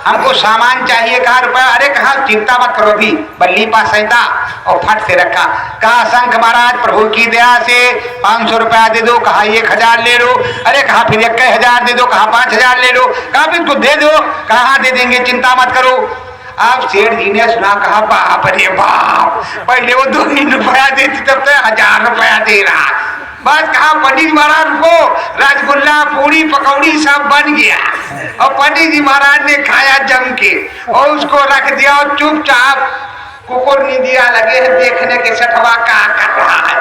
हमको सामान चाहिए। कहा रुपया? अरे कहा चिंता मत करो, भी बल्ली पास सहिता और फट से रखा। कहा शंख महाराज प्रभु की दया से 500 रुपया दे दो। कहा 1000 ले लो। अरे कहा फिर 1000 दे दो। कहा 5000 ले लो। कहा फिर इसको दे दो। कहा हाँ दे देंगे, चिंता मत करो। अब सेठ जी ने सुना, कहा बाप रे बाप, पहले वो 2 रुपया देती तब तो 1000 रुपया दे रहा। बस कहा पंडित जी महाराज को रसगुल्ला पूरी पकौड़ी सब बन गया और पंडित जी महाराज ने खाया जम के और उसको रख दिया और चुपचाप कुकुर निदिया लगे हैं देखने के सेठवा क्या कर रहा है।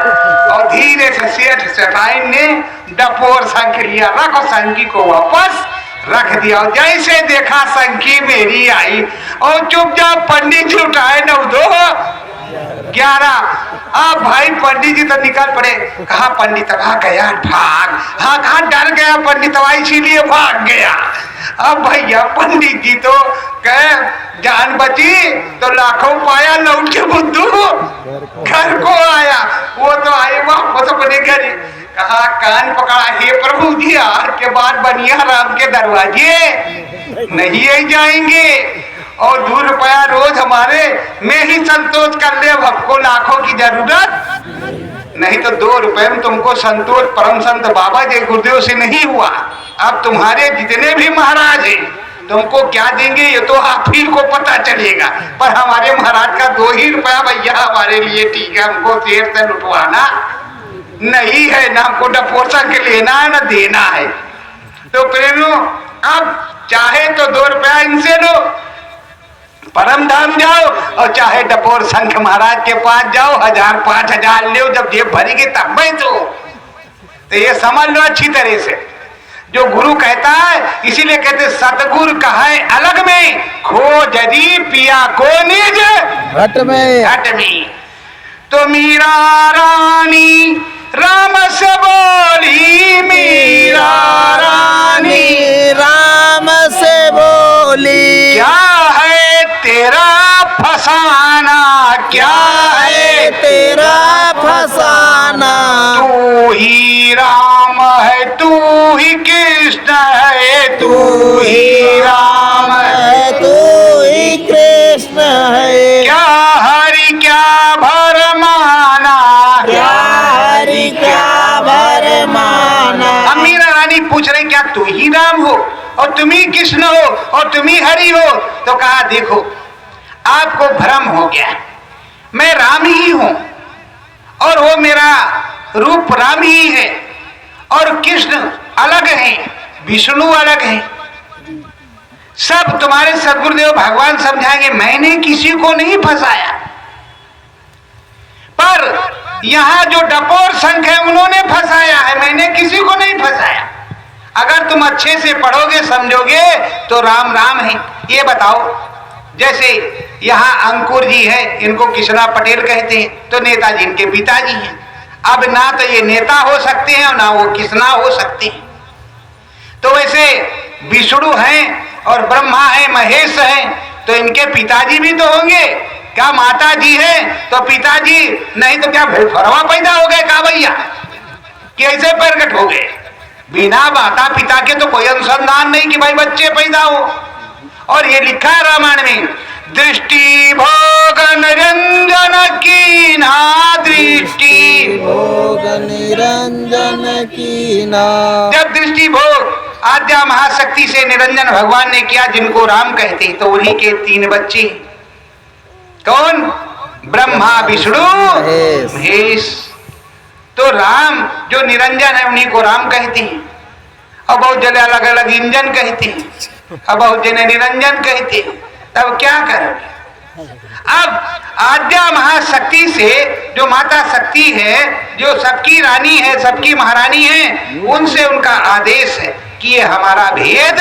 और धीरे से सेठ सेठाइन ने डपोर शंख लिया, रखो शंखी को वापस रख दिया। और जैसे देखा शंखी मेरी आई और चुपचाप पंडित जी उठाए 9 2 11। अब भाई पंडित जी तो निकल पड़े। कहा पंडित कहा गया भाग। हाँ कहा डर गया पंडित, इसीलिए भाग गया। अब भैया पंडित जी तो कहे जान बची तो लाखों पाया, लौट के बुद्धू घर को आया। वो तो आए वापस अपने घर। कहा कान पकड़ा, हे प्रभु जी आज के बाद बनिया राम के दरवाजे नहीं जाएंगे। और 2 रुपया रोज हमारे में ही संतोष कर ले, अब हमको लाखों की जरूरत नहीं। तो 2 रुपए में तुमको संतोष परम संत बाबा जी गुरुदेव से नहीं हुआ। अब तुम्हारे जितने भी महाराज हैं तुमको क्या देंगे ये तो आप ही को पता चलेगा, पर हमारे महाराज का 2 ही रुपया भैया हमारे लिए ठीक है, हमको शेर से लुटवाना नहीं है, ना हमको डपोसा के लेना है ना देना है। तो प्रेमियों अब चाहे तो 2 रुपया इनसे लो, परम धाम जाओ, और चाहे डपोर संख महाराज के पास जाओ, 1000 5000 लो, जब जेब भरेगी तब मैं तो ये समझ लो अच्छी तरह से जो गुरु कहता है। इसीलिए कहते सतगुरु कहे अलग में, खोजरी पिया को निज घट में। घट में। तो मीरा रानी राम से बोली, मीरा रानी राम से बोली, क्या है तेरा फसाना, क्या है तेरा फसाना, तू ही राम है, तू ही कृष्ण है, तू ही राम है, तू ही कृष्ण है, क्या हरि क्या भरमाना, क्या हरि क्या भरमाना। अब मीरा रानी पूछ रही क्या तू ही राम हो और तुम ही कृष्ण हो और तुम ही हरि हो? तो कहा देखो आपको भ्रम हो गया, मैं राम ही हूं और वो मेरा रूप राम ही है, और कृष्ण अलग है, विष्णु अलग है। सब तुम्हारे सद्गुरुदेव भगवान समझाएंगे, मैंने किसी को नहीं फंसाया, पर यहां जो डपोर संघ है उन्होंने फंसाया है, मैंने किसी को नहीं फंसाया। अगर तुम अच्छे से पढ़ोगे समझोगे तो राम राम है। ये बताओ जैसे यहाँ अंकुर जी है, इनको कृष्णा पटेल कहते हैं, तो नेताजी इनके पिताजी हैं। अब ना तो ये नेता हो सकते हैं और ना वो कृष्णा हो सकते हैं। तो वैसे विष्णु हैं और ब्रह्मा है, महेश है, तो इनके पिताजी भी तो होंगे। क्या माता जी है तो पिताजी, नहीं तो क्या फरवा पैदा हो गए का भैया, कैसे प्रकट हो गए? बिना माता पिता के तो कोई अनुसंधान नहीं कि भाई बच्चे पैदा हो। और ये लिखा है रामायण में, दृष्टि भोग निरंजन कीना, दृष्टि भोग निरंजन कीना। जब दृष्टि भोग आद्या महाशक्ति से निरंजन भगवान ने किया, जिनको राम कहते, तो उन्हीं के 3 बच्चे। कौन? ब्रह्मा विष्णु महेश। तो राम जो निरंजन है उन्हीं को राम कहते हैं, और बहुत जगह अलग अलग इंजन कहते हैं, और बहुत जगह निरंजन कहते हैं। तब क्या करोगे? अब आद्या महाशक्ति से जो माता शक्ति है, जो सबकी रानी है, सबकी महारानी है, उनसे उनका आदेश है कि ये हमारा भेद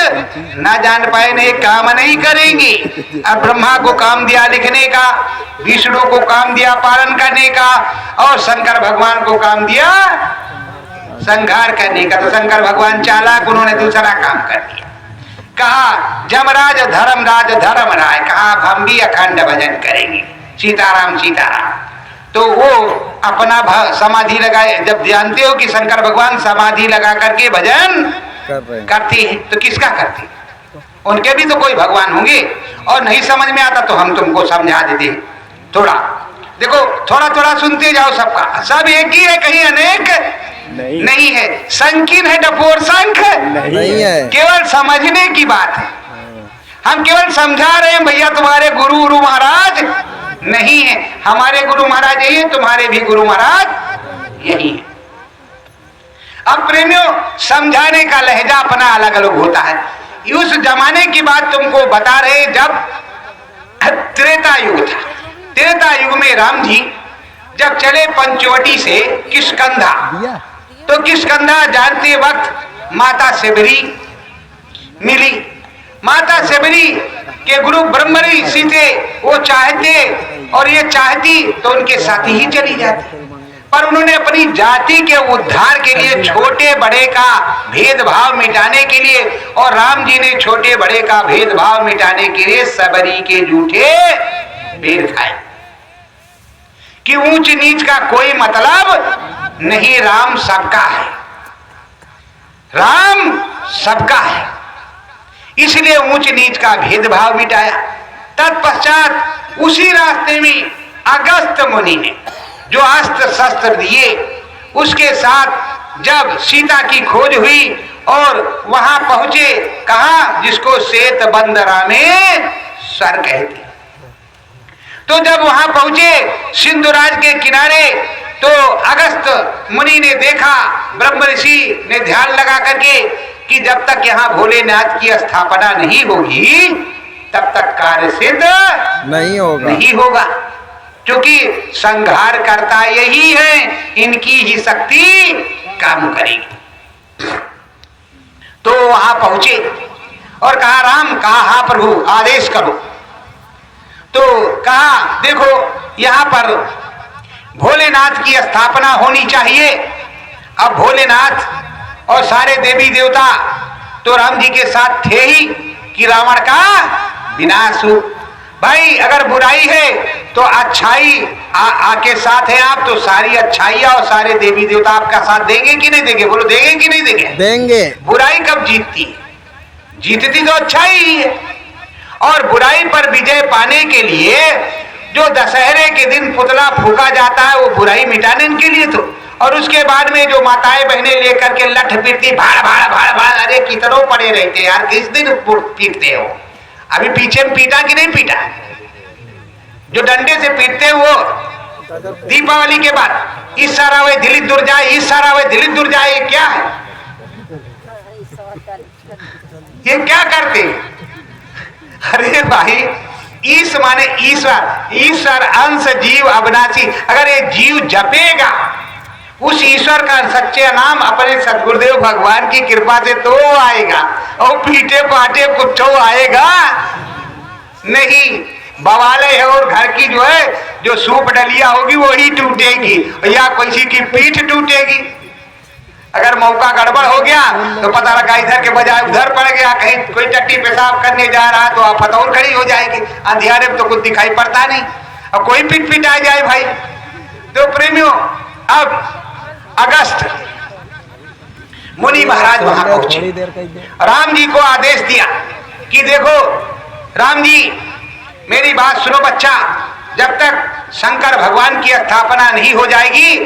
न जान पाए, नहीं काम नहीं करेंगे। अब ब्रह्मा को काम दिया लिखने का, विष्णु को काम दिया पालन करने का, और शंकर भगवान को काम दिया संहार करने का। तो शंकर भगवान चालाक, उन्होंने दूसरा काम कर दिया। कहा जमराज धर्मराज धर्म राय, कहा हम भी अखंड भजन करेंगे, सीताराम सीताराम। तो वो अपना समाधि लगाए। जब जानते हो कि शंकर भगवान समाधि लगा करके भजन करते हैं, तो किसका करते हैं? उनके भी तो कोई भगवान होंगे। और नहीं समझ में आता तो हम तुमको समझा देते हैं। थोड़ा देखो, थोड़ा थोड़ा सुनते जाओ, सबका सब एक ही है, कहीं अनेक नहीं है। संकीर्ण है डपोर शंख नहीं है, केवल समझने की बात है। हम केवल समझा रहे हैं भैया, तुम्हारे गुरु महाराज नहीं है, हमारे गुरु महाराज यही है, तुम्हारे भी गुरु महाराज यही है। अब प्रेमियों, समझाने का लहजा अपना अलग अलग होता है। उस जमाने की बात तुमको बता रहे, जब त्रेता युग था। त्रेता युग में राम जी जब चले पंचवटी से किष्किंधा, तो किष्किंधा जानते वक्त माता शबरी मिली। माता शबरी के गुरु ब्रह्मरी सीते वो चाहते, और ये चाहती तो उनके साथ ही चली जाती, पर उन्होंने अपनी जाति के उद्धार के लिए, छोटे बड़े का भेदभाव मिटाने के लिए, और राम जी ने छोटे बड़े का भेदभाव मिटाने के लिए शबरी के जूठे बेर खाए कि ऊंच नीच का कोई मतलब नहीं, राम सबका है, राम सबका है। इसलिए ऊंच नीच का भेदभाव मिटाया। तत्पश्चात उसी रास्ते में अगस्त मुनि ने जो अस्त्र शस्त्र दिए, उसके साथ जब सीता की खोज हुई और वहां पहुंचे, कहा जिसको श्वेत बंदरा में सर कहते। तो जब वहां पहुंचे सिंधुराज के किनारे, तो अगस्त मुनि ने देखा, ब्रह्म ऋषि ने ध्यान लगा करके कि जब तक यहाँ भोलेनाथ की स्थापना नहीं होगी तब तक कार्य सिद्ध नहीं होगा, क्योंकि संहार करता यही है, इनकी ही शक्ति काम करेगी। तो वहां पहुंचे और कहा राम, कहा हाँ प्रभु आदेश करो। तो कहा देखो यहां पर भोलेनाथ की स्थापना होनी चाहिए। अब भोलेनाथ और सारे देवी देवता तो राम जी के साथ थे ही कि रावण का विनाश हो। भाई अगर बुराई है तो अच्छाई आके साथ है आप, तो सारी अच्छाइयां और सारे देवी देवता आपका साथ देंगे कि नहीं देंगे? बोलो देंगे कि नहीं देंगे? देंगे। बुराई कब जीतती है? जीतती तो अच्छाई ही है। और बुराई पर विजय पाने के लिए जो दशहरे के दिन पुतला फूका जाता है वो बुराई मिटाने के लिए तो, और उसके बाद में जो माताएं बहनें लेकर के लठ पीटती, भाड़ भाड़ भाड़ भाड़, अरे कितनों पड़े रहते यार, किस दिन पीटते हो? अभी पीछे में पीटा कि नहीं पीटा? जो डंडे से पीटते वो दीपावली के बाद इस सारा वे दिल्ली दूर जाए, इस सारा वे दिल्ली दूर जाए, ये क्या है? ये क्या करते? अरे भाई ईश माने ईश्वर, ईश्वर अंश जीव अविनाशी। अगर ये जीव जपेगा उस ईश्वर का सच्चे नाम अपने सदगुरुदेव भगवान की कृपा से तो आएगा, और पीटे पाटे कुछ आएगा नहीं। बवाले है और घर की जो है जो सूप डलिया होगी वही टूटेगी, या किसी की पीठ टूटेगी। अगर मौका गड़बड़ हो गया तो पता लगा इधर के बजाय उधर पड़ गया, कहीं कोई टट्टी पेशाब करने जा रहा तो आफत और खड़ी हो जाएगी, अंधियारे में तो कुछ दिखाई पड़ता नहीं, और कोई पीट पिटा जाए भाई। तो प्रेमियों अब अगस्त मुनि महाराज वहां पहुंचे, राम जी को आदेश दिया कि देखो राम जी मेरी बात सुनो बच्चा, जब तक शंकर भगवान की स्थापना नहीं हो जाएगी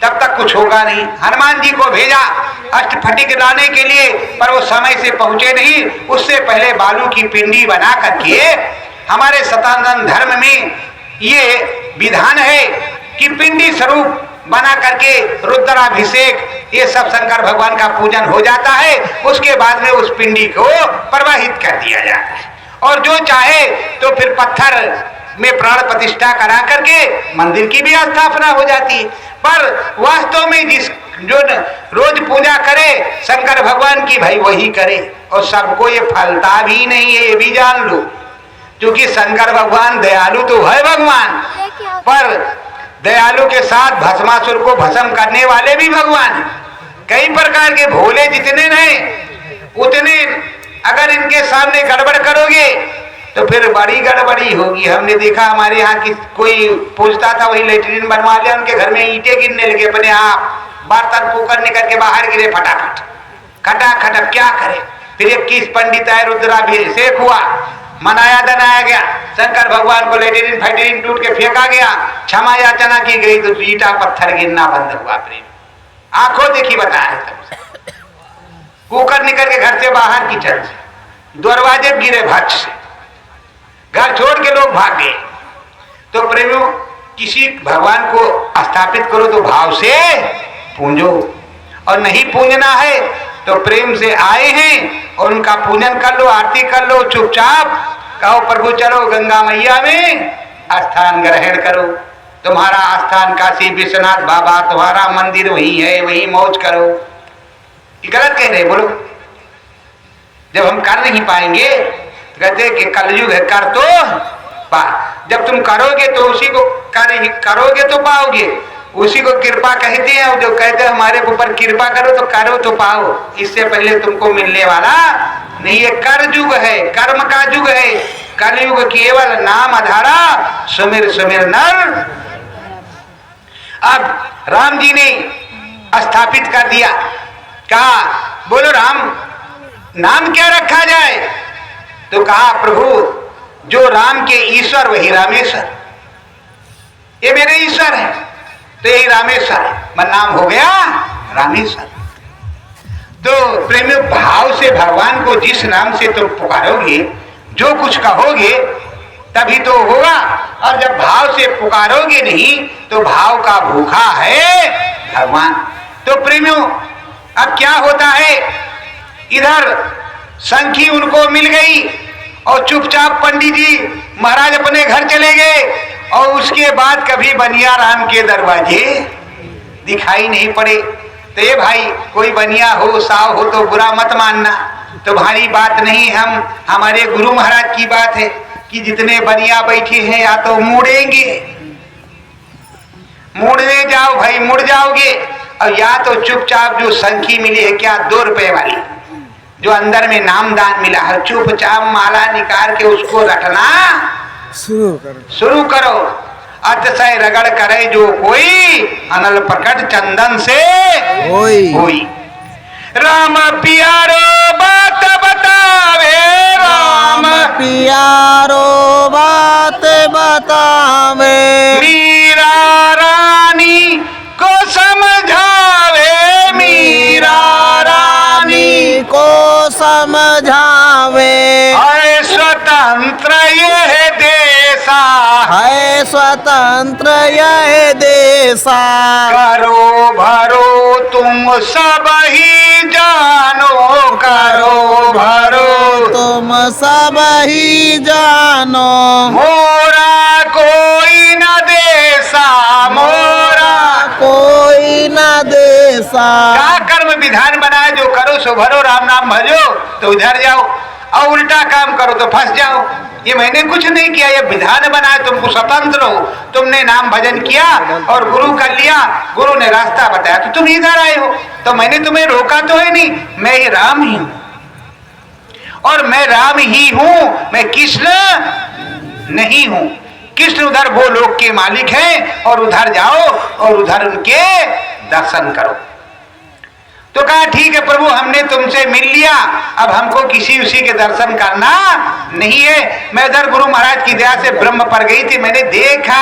तब तक कुछ होगा नहीं। हनुमान जी को भेजा अष्टफटिक लाने के लिए, पर वो समय से पहुंचे नहीं। उससे पहले बालू की पिंडी बना करके, हमारे सनातन धर्म में ये विधान है कि पिंडी स्वरूप बना करके रुद्राभिषेक ये सब शंकर भगवान का पूजन हो जाता है। उसके बाद में उस पिंडी को प्रवाहित कर दिया जाता है, और जो चाहे तो फिर पत्थर में प्राण प्रतिष्ठा करा करके मंदिर की भी स्थापना हो जाती है। पर वास्तव में जिस जो रोज पूजा करे शंकर भगवान की, भाई वही करे, और सबको ये फलता भी नहीं है, ये भी जान लो, क्योंकि शंकर भगवान दयालु तो है भगवान, पर दयालु के साथ भस्मासुर को भस्म करने वाले भी भगवान हैं। कई प्रकार के भोले जितने नहीं उतने अगर इनके सामने गड़बड़ करोगे तो फिर बड़ी गड़बड़ी होगी। हमने देखा हमारे यहाँ की कोई पूछता था, वही लेटरिन बनवा लिया, उनके घर में ईंटें गिरने लगे, अपने आप बर्तन कुकर निकल के बाहर गिरे फटाफट खटाखट। अब क्या करे? फिर 21 पंडित आए, रुद्राभिषेक हुआ, मनाया दनाया गया, शंकर भगवान को लेटरिन फैटरिन टूट के फेंका गया, क्षमा याचना की गई, तो ईटा पत्थर गिरना बंद हुआ। प्रेम आंखों देखी बताया, कुकर निकल के घर से बाहर किचन से, दरवाजे गिरे भक्ष से, घर छोड़ के लोग भाग गए। तो प्रेमियों किसी भगवान को स्थापित करो तो भाव से पूजो, और नहीं पूजना है तो प्रेम से आए हैं और उनका पूजन कर लो, आरती कर लो, चुपचाप कहो प्रभु चलो गंगा मैया में स्थान ग्रहण करो, तुम्हारा स्थान काशी विश्वनाथ बाबा, तुम्हारा मंदिर वही है, वही मौज करो। ये गलत कह रहे बोलो? जब हम कर नहीं पाएंगे कहते कि कलयुग है, कर तो पा, जब तुम करोगे तो उसी को करोगे तो पाओगे, उसी को कृपा कहते हैं। जो कहते हैं हमारे ऊपर कृपा करो तो पाओ, इससे पहले तुमको मिलने वाला नहीं। ये कर युग है, कर्म का युग है, कलयुग केवल नाम आधारा, सुमिर सुमिर नर। अब राम जी ने स्थापित कर दिया, कहा बोलो राम नाम क्या रखा जाए? तो कहा प्रभु जो राम के ईश्वर वही रामेश्वर, ये मेरे ईश्वर है तो यही रामेश्वर है, मन नाम हो गया रामेश्वर। तो प्रेमी भाव से भगवान को जिस नाम से तुम पुकारोगे, जो कुछ कहोगे तभी तो होगा, और जब भाव से पुकारोगे नहीं तो भाव का भूखा है भगवान। तो प्रेमियों अब क्या होता है, इधर संखी उनको मिल गई और चुपचाप पंडित जी महाराज अपने घर चले गए, और उसके बाद कभी बनिया राम के दरवाजे दिखाई नहीं पड़े। तो ये भाई कोई बनिया हो साव हो तो बुरा मत मानना, तुम्हारी बात नहीं, हमारे गुरु महाराज की बात है कि जितने बनिया बैठे हैं या तो मुड़ेंगे, मुड़ने जाओ भाई मुड़ जाओगे, और या तो चुपचाप जो संखी मिली है क्या 2 रुपए वाली जो अंदर में नामदान मिला है, चुपचाप माला निकाल के उसको रखना शुरू करो। अतिशय रगड़ करे जो कोई, अनल प्रकट चंदन से होई। राम पियारो बात बतावे, राम पियारो बात बतावे, मीरा रानी को समझावे, मीरा रानी को समझावे। है स्वतंत्र यह देशा, है स्वतंत्र यह देशा, करो भरो तुम सब ही जानो, करो भरो तुम सब ही जानो। मोरा कोई न देशा, मोरा कोई न देशा। क्या कर्म विधान बनाए, जो करो सो भरो, राम नाम भजो तो उधर जाओ, और उल्टा काम करो तो फंस जाओ। ये मैंने कुछ नहीं किया, ये विधान बनाए, तुमको स्वतंत्र हो, तुमने नाम भजन किया और गुरु कर लिया, गुरु ने रास्ता बताया तो तुम इधर आए हो, तो मैंने तुम्हें रोका तो है नहीं। मैं ये राम ही हूं और मैं राम ही हूं, मैं कृष्ण नहीं हूं। कृष्ण उधर वो लोक के मालिक हैं, और उधर जाओ और उधर उनके दर्शन करो। तो कहा ठीक है प्रभु, हमने तुमसे मिल लिया, अब हमको किसी उसी के दर्शन करना नहीं है। मैं उधर गुरु महाराज की दया से ब्रह्म पर गई थी, मैंने देखा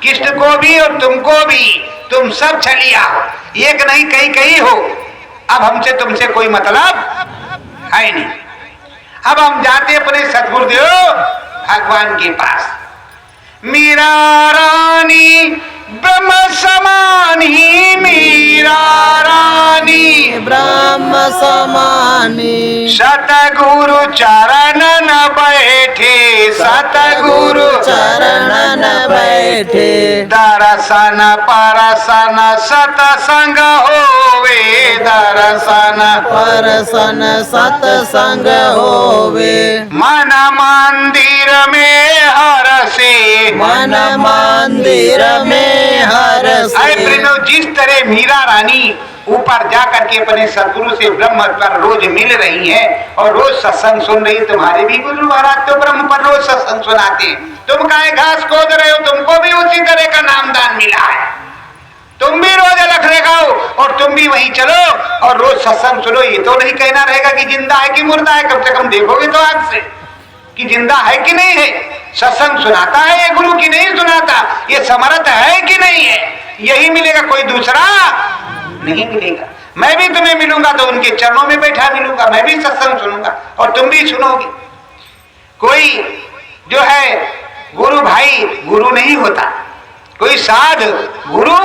कृष्ण को भी और तुमको भी, तुम सब छलिया हो, एक नहीं कई हो। अब हमसे तुमसे कोई मतलब है नहीं। अब हम जाते अपने सतगुरुदेव भगवान के पास। मीरा रानी ब्रह्म समानी, मीरा रानी ब्रह्म समानी। सतगुरु चरण न बैठे, सतगुरु चरण न बैठे। दर्शन परसन सतसंग होवे, दर्शन परसन सतसंग होवे। मन मंदिर में हरसे, मन मंदिर में हरसे। जिस तरह मीरा रानी ऊपर जा करके अपने सदगुरु से ब्रह्म पर रोज मिल रही है और रोज सत्संग सुन रही, तुम्हारे भी गुरु महाराज तो ब्रह्म पर रोज सत्संग सुनाते हैं, तुम काहे घास खोद रहे हो, तुमको भी उसी तरह का नामदान मिला है, तुम भी रोज अलग लगाओ और तुम भी वहीं चलो और रोज सत्संग सुनो। ये तो नहीं कहना रहेगा कि जिंदा है कि मुर्दा है, कम से कम देखोगे तो आग से कि जिंदा है कि नहीं है, सत्संग सुनाता है ये गुरु की नहीं सुनाता, ये समर्थ है कि नहीं है, यही मिलेगा, कोई दूसरा नहीं मिलेगा। मैं भी तुम्हें मिलूंगा तो उनके चरणों में बैठा मिलूंगा, मैं भी सत्संग सुनूंगा और तुम भी सुनोगे। कोई जो है गुरु भाई गुरु नहीं होता, कोई साध गुरु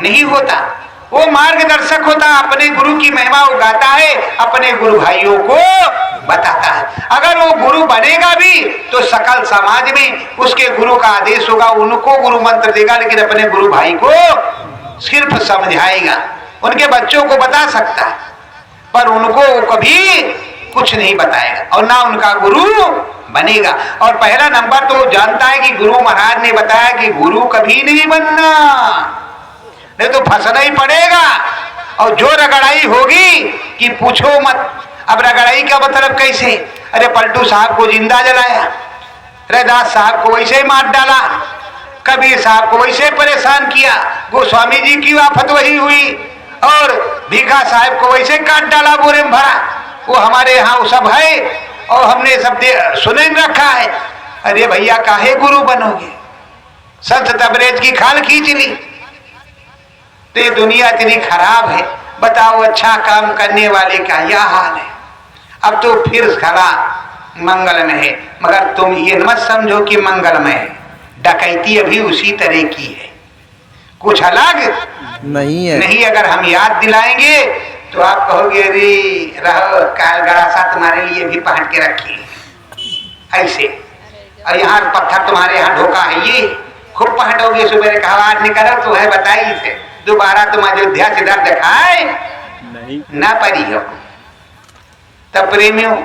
नहीं होता, वो मार्गदर्शक होता, अपने गुरु की महिमा उगाता है, अपने गुरु भाइयों को बताता है। अगर वो गुरु बनेगा भी तो सकल समाज में उसके गुरु का आदेश होगा, उनको गुरु मंत्र देगा, लेकिन अपने गुरु भाई को सिर्फ समझाएगा, उनके बच्चों को बता सकता है पर उनको कभी कुछ नहीं बताएगा और ना उनका गुरु बनेगा। और पहला नंबर तो जानता है कि गुरु महाराज ने बताया कि गुरु कभी नहीं बनना, नहीं तो फंसना ही पड़ेगा। और जो रगड़ाई होगी कि पूछो मत। अब रगड़ाई का मतलब कैसे, अरे पलटू साहब को जिंदा जलाया, रैदास साहब को वैसे ही मार डाला, कबीर साहब को वैसे परेशान किया, गोस्वामी जी की आफत वही हुई, और भीखा साहब को वैसे काट डाला, बोरे में भरा। वो हमारे यहाँ वो सब है और हमने सब सुने रखा है। अरे भैया काहे गुरु बनोगे, संत तबरेज की खाल खींच ली। तो ये दुनिया इतनी खराब है, बताओ अच्छा काम करने वाले का यह हाल है। अब तो फिर खरा मंगल में है, मगर तुम ये मत समझो कि मंगल में है, डकैती अभी उसी तरह की है, कुछ अलग नहीं है। नहीं। अगर हम याद दिलाएंगे तो आप कहोगे अरे रहो काल गड़ासा तुम्हारे लिए भी पहन के रखी ऐसे, और यहाँ पत्थर तुम्हारे यहाँ ढोका है, ये खूब पहटोगे, सुबह कहा आज निकलो तो है बताई थे, दोबारा तुम अयोध्या से दर दिखाए ना पड़ी हो। तब प्रेमियों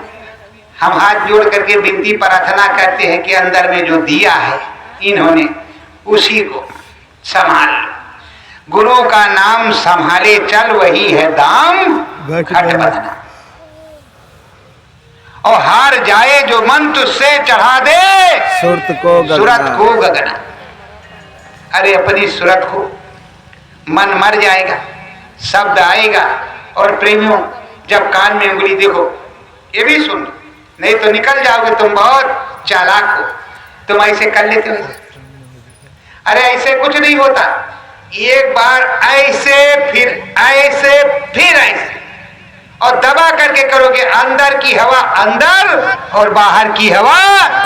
हम हाथ जोड़ करके विनती प्रार्थना करते हैं कि अंदर में जो दिया है इन्होंने उसी को संभाल, गुरु का नाम संभाले चल वही है दाम घट बदना, और हार जाए जो मन तुझसे चढ़ा दे सूरत को गगना। अरे अपनी सूरत को मन मर जाएगा, शब्द आएगा, और प्रेमियों जब कान में उंगली देखो ये भी सुन, नहीं तो निकल जाओगे, तुम बहुत चालाक हो, तुम ऐसे कर लेते हो। अरे ऐसे कुछ नहीं होता, एक बार ऐसे फिर ऐसे फिर ऐसे, और दबा करके करोगे, अंदर की हवा अंदर और बाहर की हवा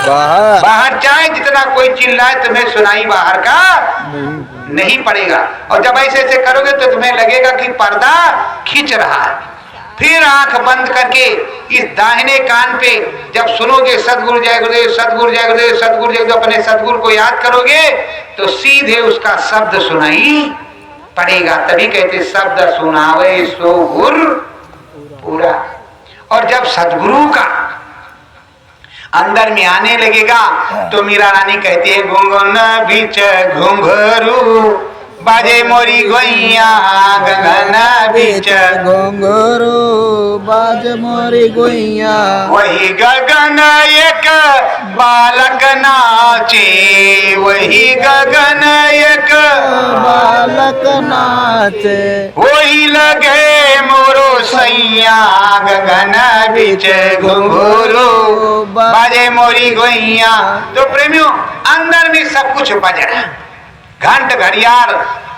बाहर। चाहे जितना कोई चिल्लाए तुम्हें सुनाई बाहर का नहीं पड़ेगा। और जब ऐसे ऐसे करोगे तो तुम्हें लगेगा कि पर्दा खींच रहा है। फिर आंख बंद करके इस दाहिने कान पे जब सुनोगे सतगुरु जय गुरुदेव सतगुरु जय गुरुदेव सतगुरु जय गुरुदेव, अपने सतगुरु को याद करोगे तो सीधे उसका शब्द सुनाई पड़ेगा। तभी कहते शब्द सुनावे सो गुर पूरा। और जब सतगुरु का अंदर में आने लगेगा तो मीरा रानी कहती है घुंघुन बीच घुंघरू बाजे मोरी गोइया गगन बीच घुंघरू बाजे मोरी गोइया, वही गगन एक बालक नाचे, वही गगन एक बालक नाचे, वही लगे मोरो सैया गगन बीच घुंघरू बाजे मोरी गोइया। तो प्रेमियों अंदर में सब कुछ बज रहा, घंट घड़ियाल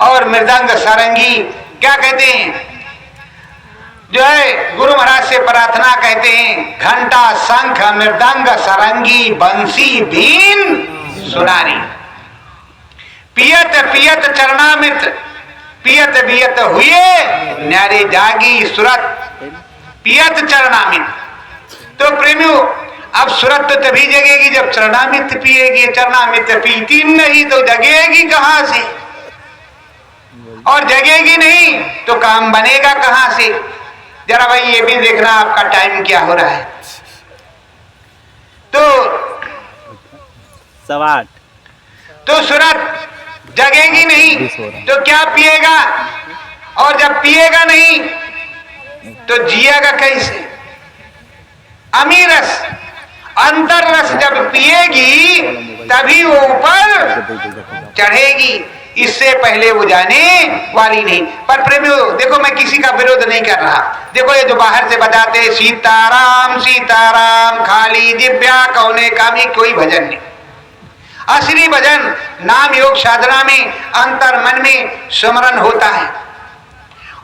और मृदंग सारंगी क्या कहते हैं, जो है गुरु महाराज से प्रार्थना कहते हैं घंटा शंख मृदंग सारंगी बंसी बीन सुनारी, पियत पियत चरणामृत पियत बियत हुए न्यारे जागी सुरत, पियत चरणामृत। तो प्रेमियों अब सूरत तो तभी जगेगी जब चरणामृत पिएगी, चरणामृत पीती नहीं तो जगेगी कहां से, और जगेगी नहीं तो काम बनेगा कहां से। जरा भाई ये भी देखना आपका टाइम क्या हो रहा है। तो 8:15 तो सूरत जगेगी नहीं तो क्या पिएगा, और जब पिएगा नहीं तो जिएगा कैसे। अमीरस अंतर रस जब पिएगी तभी वो ऊपर चढ़ेगी, इससे पहले वो जाने वाली नहीं। पर प्रेमियों देखो मैं किसी का विरोध नहीं कर रहा, देखो ये जो बाहर से बताते सीताराम सीताराम खाली दिव्या कौने कामी, कोई भजन नहीं। असली भजन नाम योग साधना में अंतर मन में स्मरण होता है,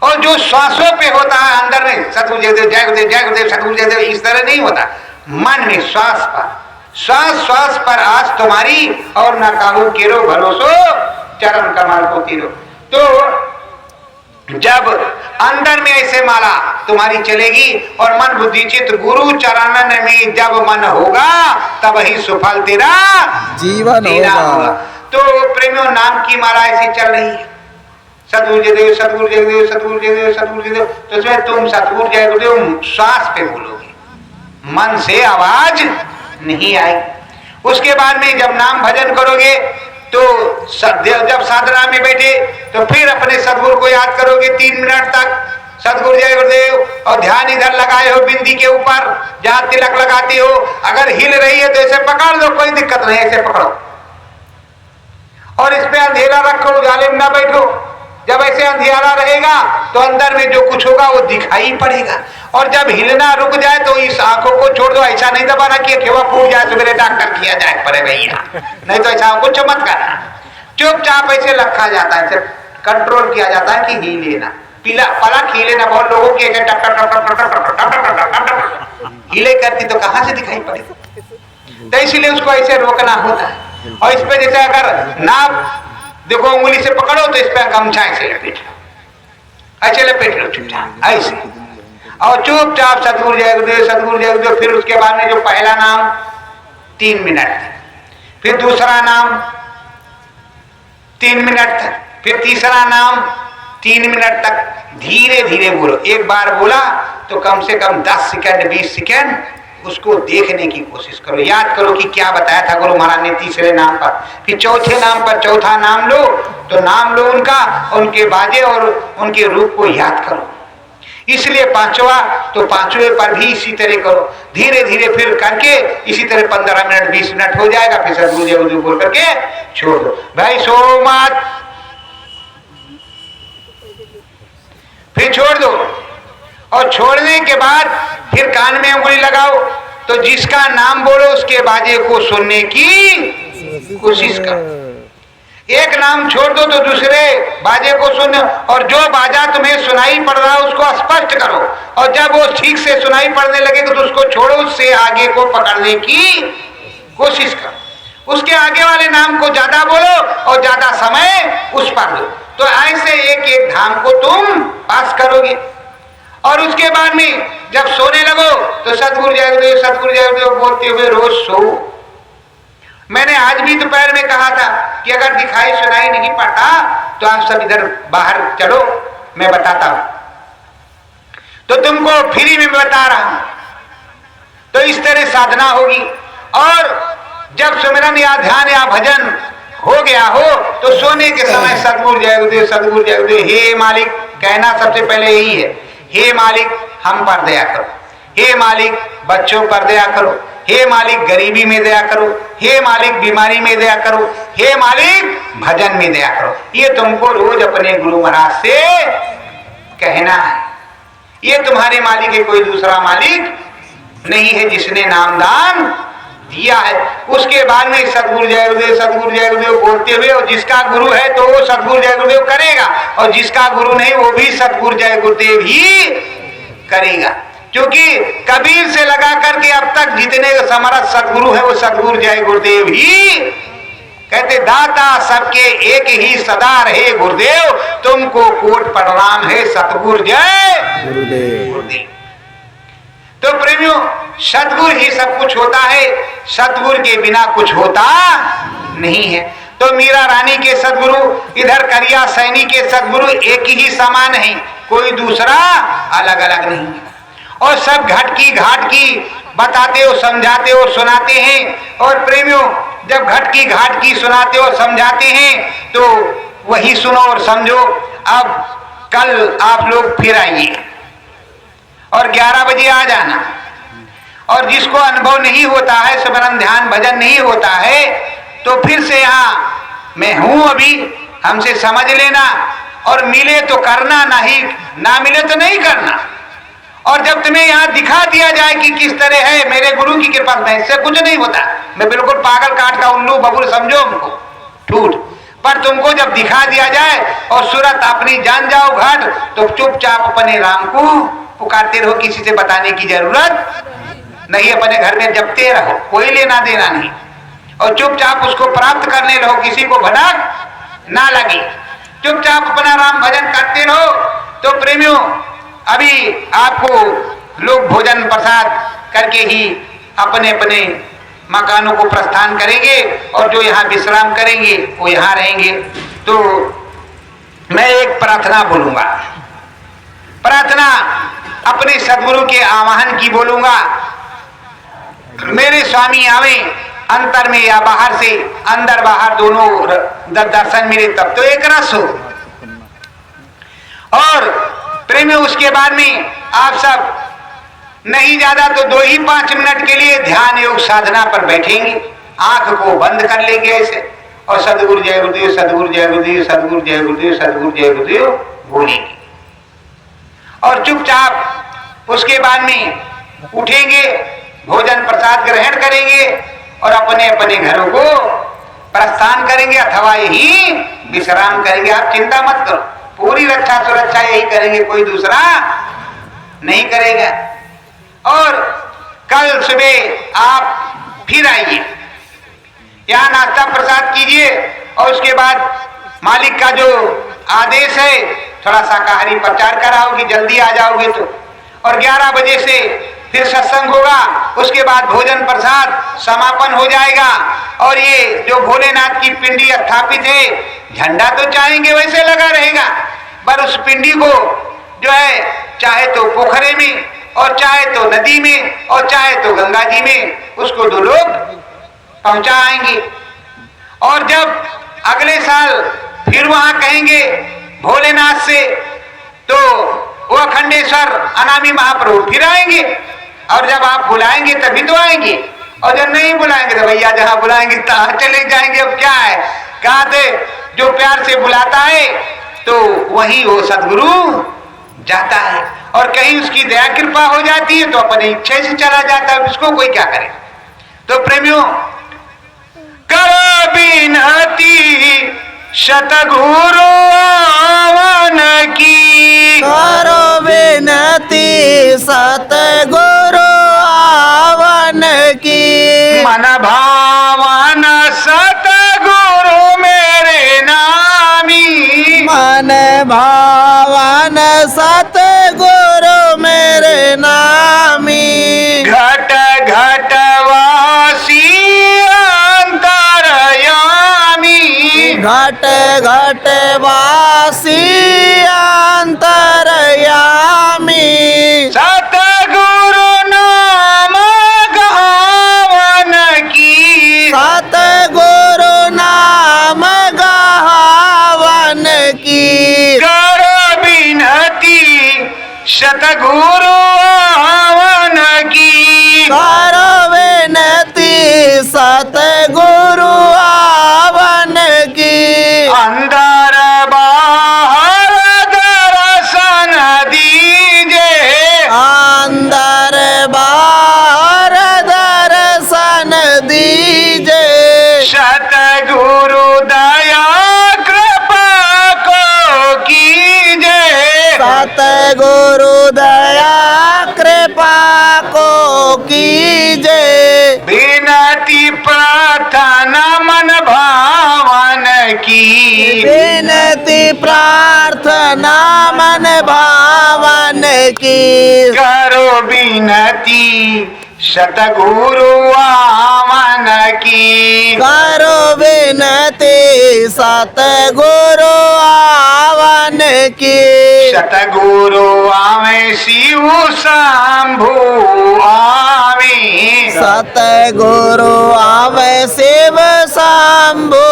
और जो श्वासों पे होता है अंदर में सतगुरु जय गुरुदेव जय गुरुदेव जय गुरुदेव सतगुरु जय गुरुदेव, इस तरह नहीं होता। मन में श्वास पर, श्वास श्वास पर आज तुम्हारी और ना काहू केरो भरोसो चरण कमल को तीरो। तो जब अंदर में ऐसे माला तुम्हारी चलेगी और मन बुद्धि चित्त गुरु चरणन में जब मन होगा तब ही सुफल तेरा जीवन होगा। तो प्रेमियों नाम की माला ऐसी चल रही है, सतगुरु जय देव सतगुरु जय देव सतगुरु जय देव सतगुरु जय देव। तो इसमें तुम सतगुरु जय गुरुदेव श्वास पे बोलोगे, मन से आवाज नहीं आई। उसके बाद में जब नाम भजन करोगे तो जब साधना में बैठे तो फिर अपने सतगुरु को याद करोगे 3 मिनट तक सतगुरु जय गुरुदेव, और ध्यान इधर लगाए हो बिंदी के ऊपर जहां तिलक लगाते हो, अगर हिल रही है तो ऐसे पकड़ लो, कोई दिक्कत नहीं, ऐसे पकड़ो, और इस पे अंधेरा रखो, उजाले में ना बैठो, जब ऐसे अंधियारा रहेगा तो अंदर में जो कुछ होगा वो दिखाई पड़ेगा। और जब हिलना रुक जाए तो इस आंखों को छोड़ दो, ऐसा नहीं दबाना कि केवल फूट जाए तो मेरे डॉक्टर किया जाए पड़े भैया, नहीं तो ऐसा कुछ मत करना। चुपचाप ऐसे रखा जाता है, कंट्रोल किया जाता है कि हिले ना, पीला पलक हिले ना। बहुत लोगों की हिले करती तो कहां से दिखाई पड़ेगी, तो इसीलिए उसको ऐसे रोकना होता है। और इस पे जैसे अगर नाप देखो उंगली से पकड़ो तो इस पे गमछा ऐसे लपेट लो, ऐसे लपेट लो चुपचाप ऐसे, और चुपचाप सतगुरु जय गुरुदेव सतगुरु जय गुरुदेव। फिर उसके बाद में जो पहला नाम 3 मिनट, फिर दूसरा नाम 3 मिनट तक, फिर तीसरा नाम 3 मिनट तक धीरे धीरे बोलो। एक बार बोला तो कम से कम 10 सेकंड 20 सेकंड उसको देखने की कोशिश करो, याद करो कि क्या बताया था गुरु महाराज ने तीसरे नाम पर। फिर चौथे नाम पर चौथा नाम लो, तो नाम लो उनका, उनके बाजे और उनके रूप को याद करो। इसलिए पांचवा तो पांचवें पर भी इसी तरह करो, धीरे धीरे फिर करके इसी तरह 15 मिनट 20 मिनट हो जाएगा। फिर सतगुरु जय गुरुदेव बोल करके छोड़ दो भाई, सो मत, फिर छोड़ दो। और छोड़ने के बाद फिर कान में उंगली लगाओ, तो जिसका नाम बोलो उसके बाजे को सुनने की कोशिश करो। एक नाम छोड़ दो तो दूसरे बाजे को सुन, और जो बाजा तुम्हें सुनाई पड़ रहा है उसको स्पष्ट करो, और जब वो ठीक से सुनाई पड़ने लगे तो उसको छोड़ो, उससे आगे को पकड़ने की कोशिश करो। उसके आगे वाले नाम को ज्यादा बोलो और ज्यादा समय उस पर दो, तो ऐसे एक एक धाम को तुम पास करोगे। और उसके बाद में जब सोने लगो तो सतगुरु जय गुरुदेव बोलते हुए रोज सो। मैंने आज भी दोपहर में कहा था कि अगर दिखाई सुनाई नहीं पड़ता तो आप सब इधर बाहर चलो, मैं बताता हूं। तो तुमको फ्री में बता रहा हूं, तो इस तरह साधना होगी। और जब सुमिरन या ध्यान या भजन हो गया हो तो सोने के समय सतगुरु जय गुरुदेव हे मालिक कहना सबसे पहले यही है, हे मालिक हम पर दया करो, हे मालिक बच्चों पर दया करो, हे मालिक गरीबी में दया करो, हे मालिक बीमारी में दया करो, हे मालिक भजन में दया करो। ये तुमको रोज अपने गुरु महाराज से कहना है। ये तुम्हारे मालिक है, कोई दूसरा मालिक नहीं है जिसने नामदान दिया है। उसके बाद में सतगुरु जय गुरुदेव बोलते हुए, और जिसका गुरु है तो वो सतगुरु जय गुरुदेव करेगा, और जिसका गुरु नहीं वो भी सतगुरु जय गुरुदेव ही करेगा। क्योंकि कबीर से लगा करके अब तक जितने समर्थ सतगुरु है वो सतगुरु जय गुरुदेव ही कहते। दाता सबके एक ही सदा रहे गुरुदेव, तुमको कोट प्रणाम है सतगुरु जय गुरुदेव। तो प्रेमियों सतगुरु ही सब कुछ होता है, सतगुरु के बिना कुछ होता नहीं है। तो मीरा रानी के सतगुरु, इधर करिया सैनी के सतगुरु एक ही समान है, कोई दूसरा अलग अलग नहीं है। और सब घट की बताते हो, समझाते हो, सुनाते हैं। और प्रेमियों जब घट की सुनाते हो, समझाते हैं तो वही सुनो और समझो। अब कल आप लोग फिर आइए और 11 बजे आ जाना। और जिसको अनुभव नहीं होता है, स्मरण ध्यान भजन नहीं होता है, तो फिर से यहाँ मैं हूं अभी, हमसे समझ लेना। और मिले तो करना, नहीं ना मिले तो नहीं करना। और जब तुम्हें यहाँ दिखा दिया जाए कि किस तरह है मेरे गुरु की कृपा में, इससे कुछ नहीं होता। मैं बिल्कुल पागल काट का उल्लू बबुल समझो हमको ठूठ, पर तुमको जब दिखा दिया जाए और सूरत अपनी जान जाओ घाट, तो चुपचाप अपने राम को पुकारते रहो, किसी से बताने की जरूरत नहीं। अपने घर में जपते रहो, कोई लेना देना नहीं, और चुपचाप उसको प्राप्त करने रहो, किसी को भनक ना लगे। चुपचाप अपना राम भजन करते रहो। तो प्रेमियों अभी आपको लोग भोजन प्रसाद करके ही अपने अपने मकानों को प्रस्थान करेंगे, और जो यहाँ विश्राम करेंगे वो यहाँ रहेंगे। तो मैं एक प्रार्थना बोलूंगा, प्रार्थना अपने सद्गुरु के आवाहन की बोलूंगा। मेरे स्वामी आवे अंतर में या बाहर से, अंदर बाहर दोनों दर्शन मिले तब तो एक रस हो। और प्रेमी उसके बाद में आप सब नहीं ज्यादा तो 2 ही 5 मिनट के लिए ध्यान योग साधना पर बैठेंगे, आंख को बंद कर लेंगे ऐसे, और सदगुरु जय गुरुदेव, सदगुरु जय गुरुदेव, सदगुरु जय गुरुदेव, सदगुरु जय गुरुदेव बोलेंगे और चुपचाप उसके बाद में उठेंगे, भोजन प्रसाद ग्रहण करेंगे और अपने अपने घरों को प्रस्थान करेंगे अथवा यही विश्राम करेंगे। आप चिंता मत करो, पूरी रक्षा सुरक्षा यही करेंगे, कोई दूसरा नहीं करेगा। और कल सुबह आप फिर आइए, यहाँ नाश्ता प्रसाद कीजिए और उसके बाद मालिक का जो आदेश है थोड़ा शाकाहारी प्रचार कराओगे, जल्दी आ जाओगे तो। और 11 बजे से फिर सत्संग होगा, उसके बाद भोजन प्रसाद समापन हो जाएगा। और ये जो भोलेनाथ की पिंडी स्थापित है, झंडा तो चाहेंगे वैसे लगा रहेगा, पर उस पिंडी को जो है चाहे तो पोखरे में और चाहे तो नदी में और चाहे तो गंगा जी में उसको दो लोग पहुंचा आएंगे। और जब अगले साल फिर वहां कहेंगे भोलेनाथ से, तो वो अखंडेश्वर अनामी महाप्रभु फिर आएंगे। और जब आप बुलाएंगे तभी तो आएंगे, और जब नहीं बुलाएंगे तो भैया जहां बुलाएंगे तहां चले जाएंगे। अब क्या है, कहा थे जो प्यार से बुलाता है तो वही वो सदगुरु जाता है, और कहीं उसकी दया कृपा हो जाती है तो अपनी इच्छा से चला जाता है, उसको कोई क्या करे। तो प्रेमियों, करो बिनती सतगुरु आवन की, करो विनती सतगुरु आवन की, मन भावन सतगुरु मेरे नामी, मन भावन सतगुरु मेरे नामी, घट घट वासी अंतरयामी, घट घट वासी अंतरयामी, सतगुरु नाम गावन की, सतगुरु नाम गावन की, करो बिनती सतगुरु आवन की, करो विनती सतगुरु आवन की, अंदर बाहर दर्शन दीजे, अंदर बाहर दर्शन दीजे, सतगुरु दया कृपा को कीजे, सतगुरु दया कृपा को कीजे, बिनती प्रार्थना मन भावन की, विनती प्रार्थना मन भावन की, करो बिनती सतगुरु आवन की, करो विनती सतगुरु आवन की, सतगुरु आवे शिव शंभु आवे, सतगुरु आवे शिव शंभु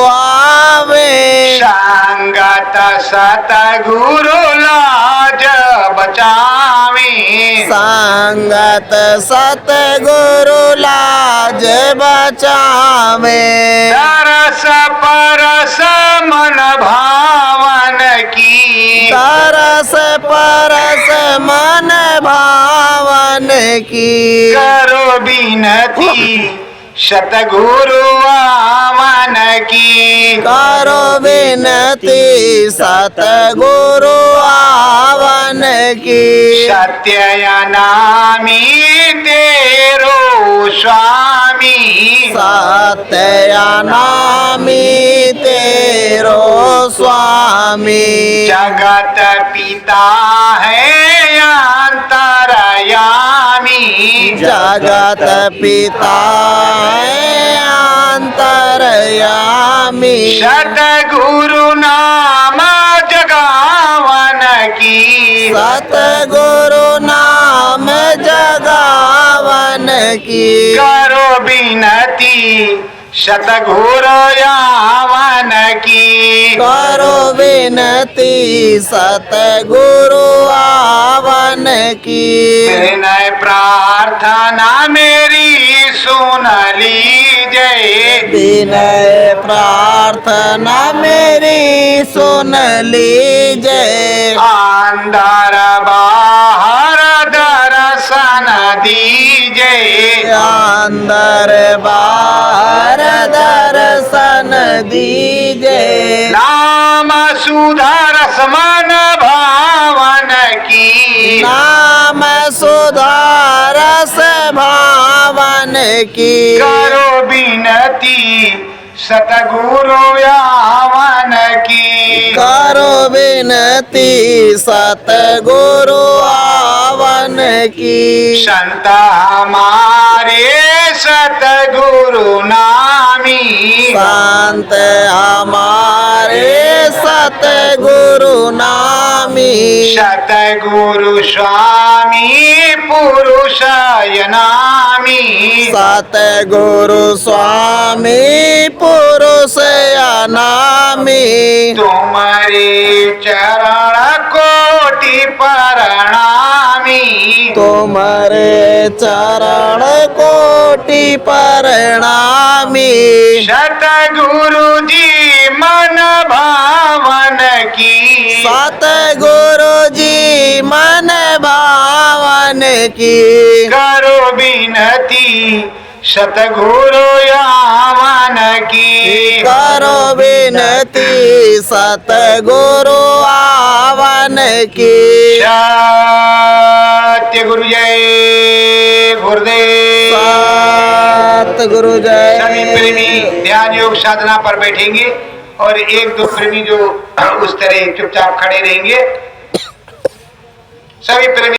आवे, संगत सतगुरु लाज बचावे, संगत सतगुरु लाज बचावे, तरस परस मन भावन की, तरस परस मन भावन की, करो बिनती सतगुरु आवन की, करो विनती सतगुरु आवन की, सत्य नामी तेरो स्वामी, सत्य नामी तेरो स्वामी, जगत पिता है अंतरयामी, जगत पिता है अंतरयामी, सतगुरु नाम जगावन की, सतगुरु नाम जगावन की, करो बिनती सतगुरु आवन की, करो विनती सतगुरु आवन की, विनय प्रार्थना मेरी सुन लीजय। विनय प्रार्थना मेरी सुन लीजय। अंदर बाहर दर्शन दीजय। अंदर बाहर दर्शन दीजय। नाम सुधर मन भावन की। नाम सुधारस भावन की। करो विनती सतगुरु यावन की। करो विनती सतगुरु आवन की। संत हमारे सतगुरु नामी। संत हमारे सतगुरु नामी। सतगुरु स्वामी पुरुषाय नामी। सतगुरु स्वामी पुरुष नामी। तुम्हारे चरण कोटि प्रणामी। तुम्हारे चरण कोटि प्रणामी। सतगुरु जी मन भावन की। सतगुरु जी मन भावन की। करो विनती सतगुरु यावन की। करो विनती सतगुरु आवन की। सत्य गुरु जय गुरुदेव। सतगुरु जय। सभी प्रेमी ध्यान योग साधना पर बैठेंगे और एक दो प्रेमी जो उस तरह चुपचाप खड़े रहेंगे। सभी प्रेमी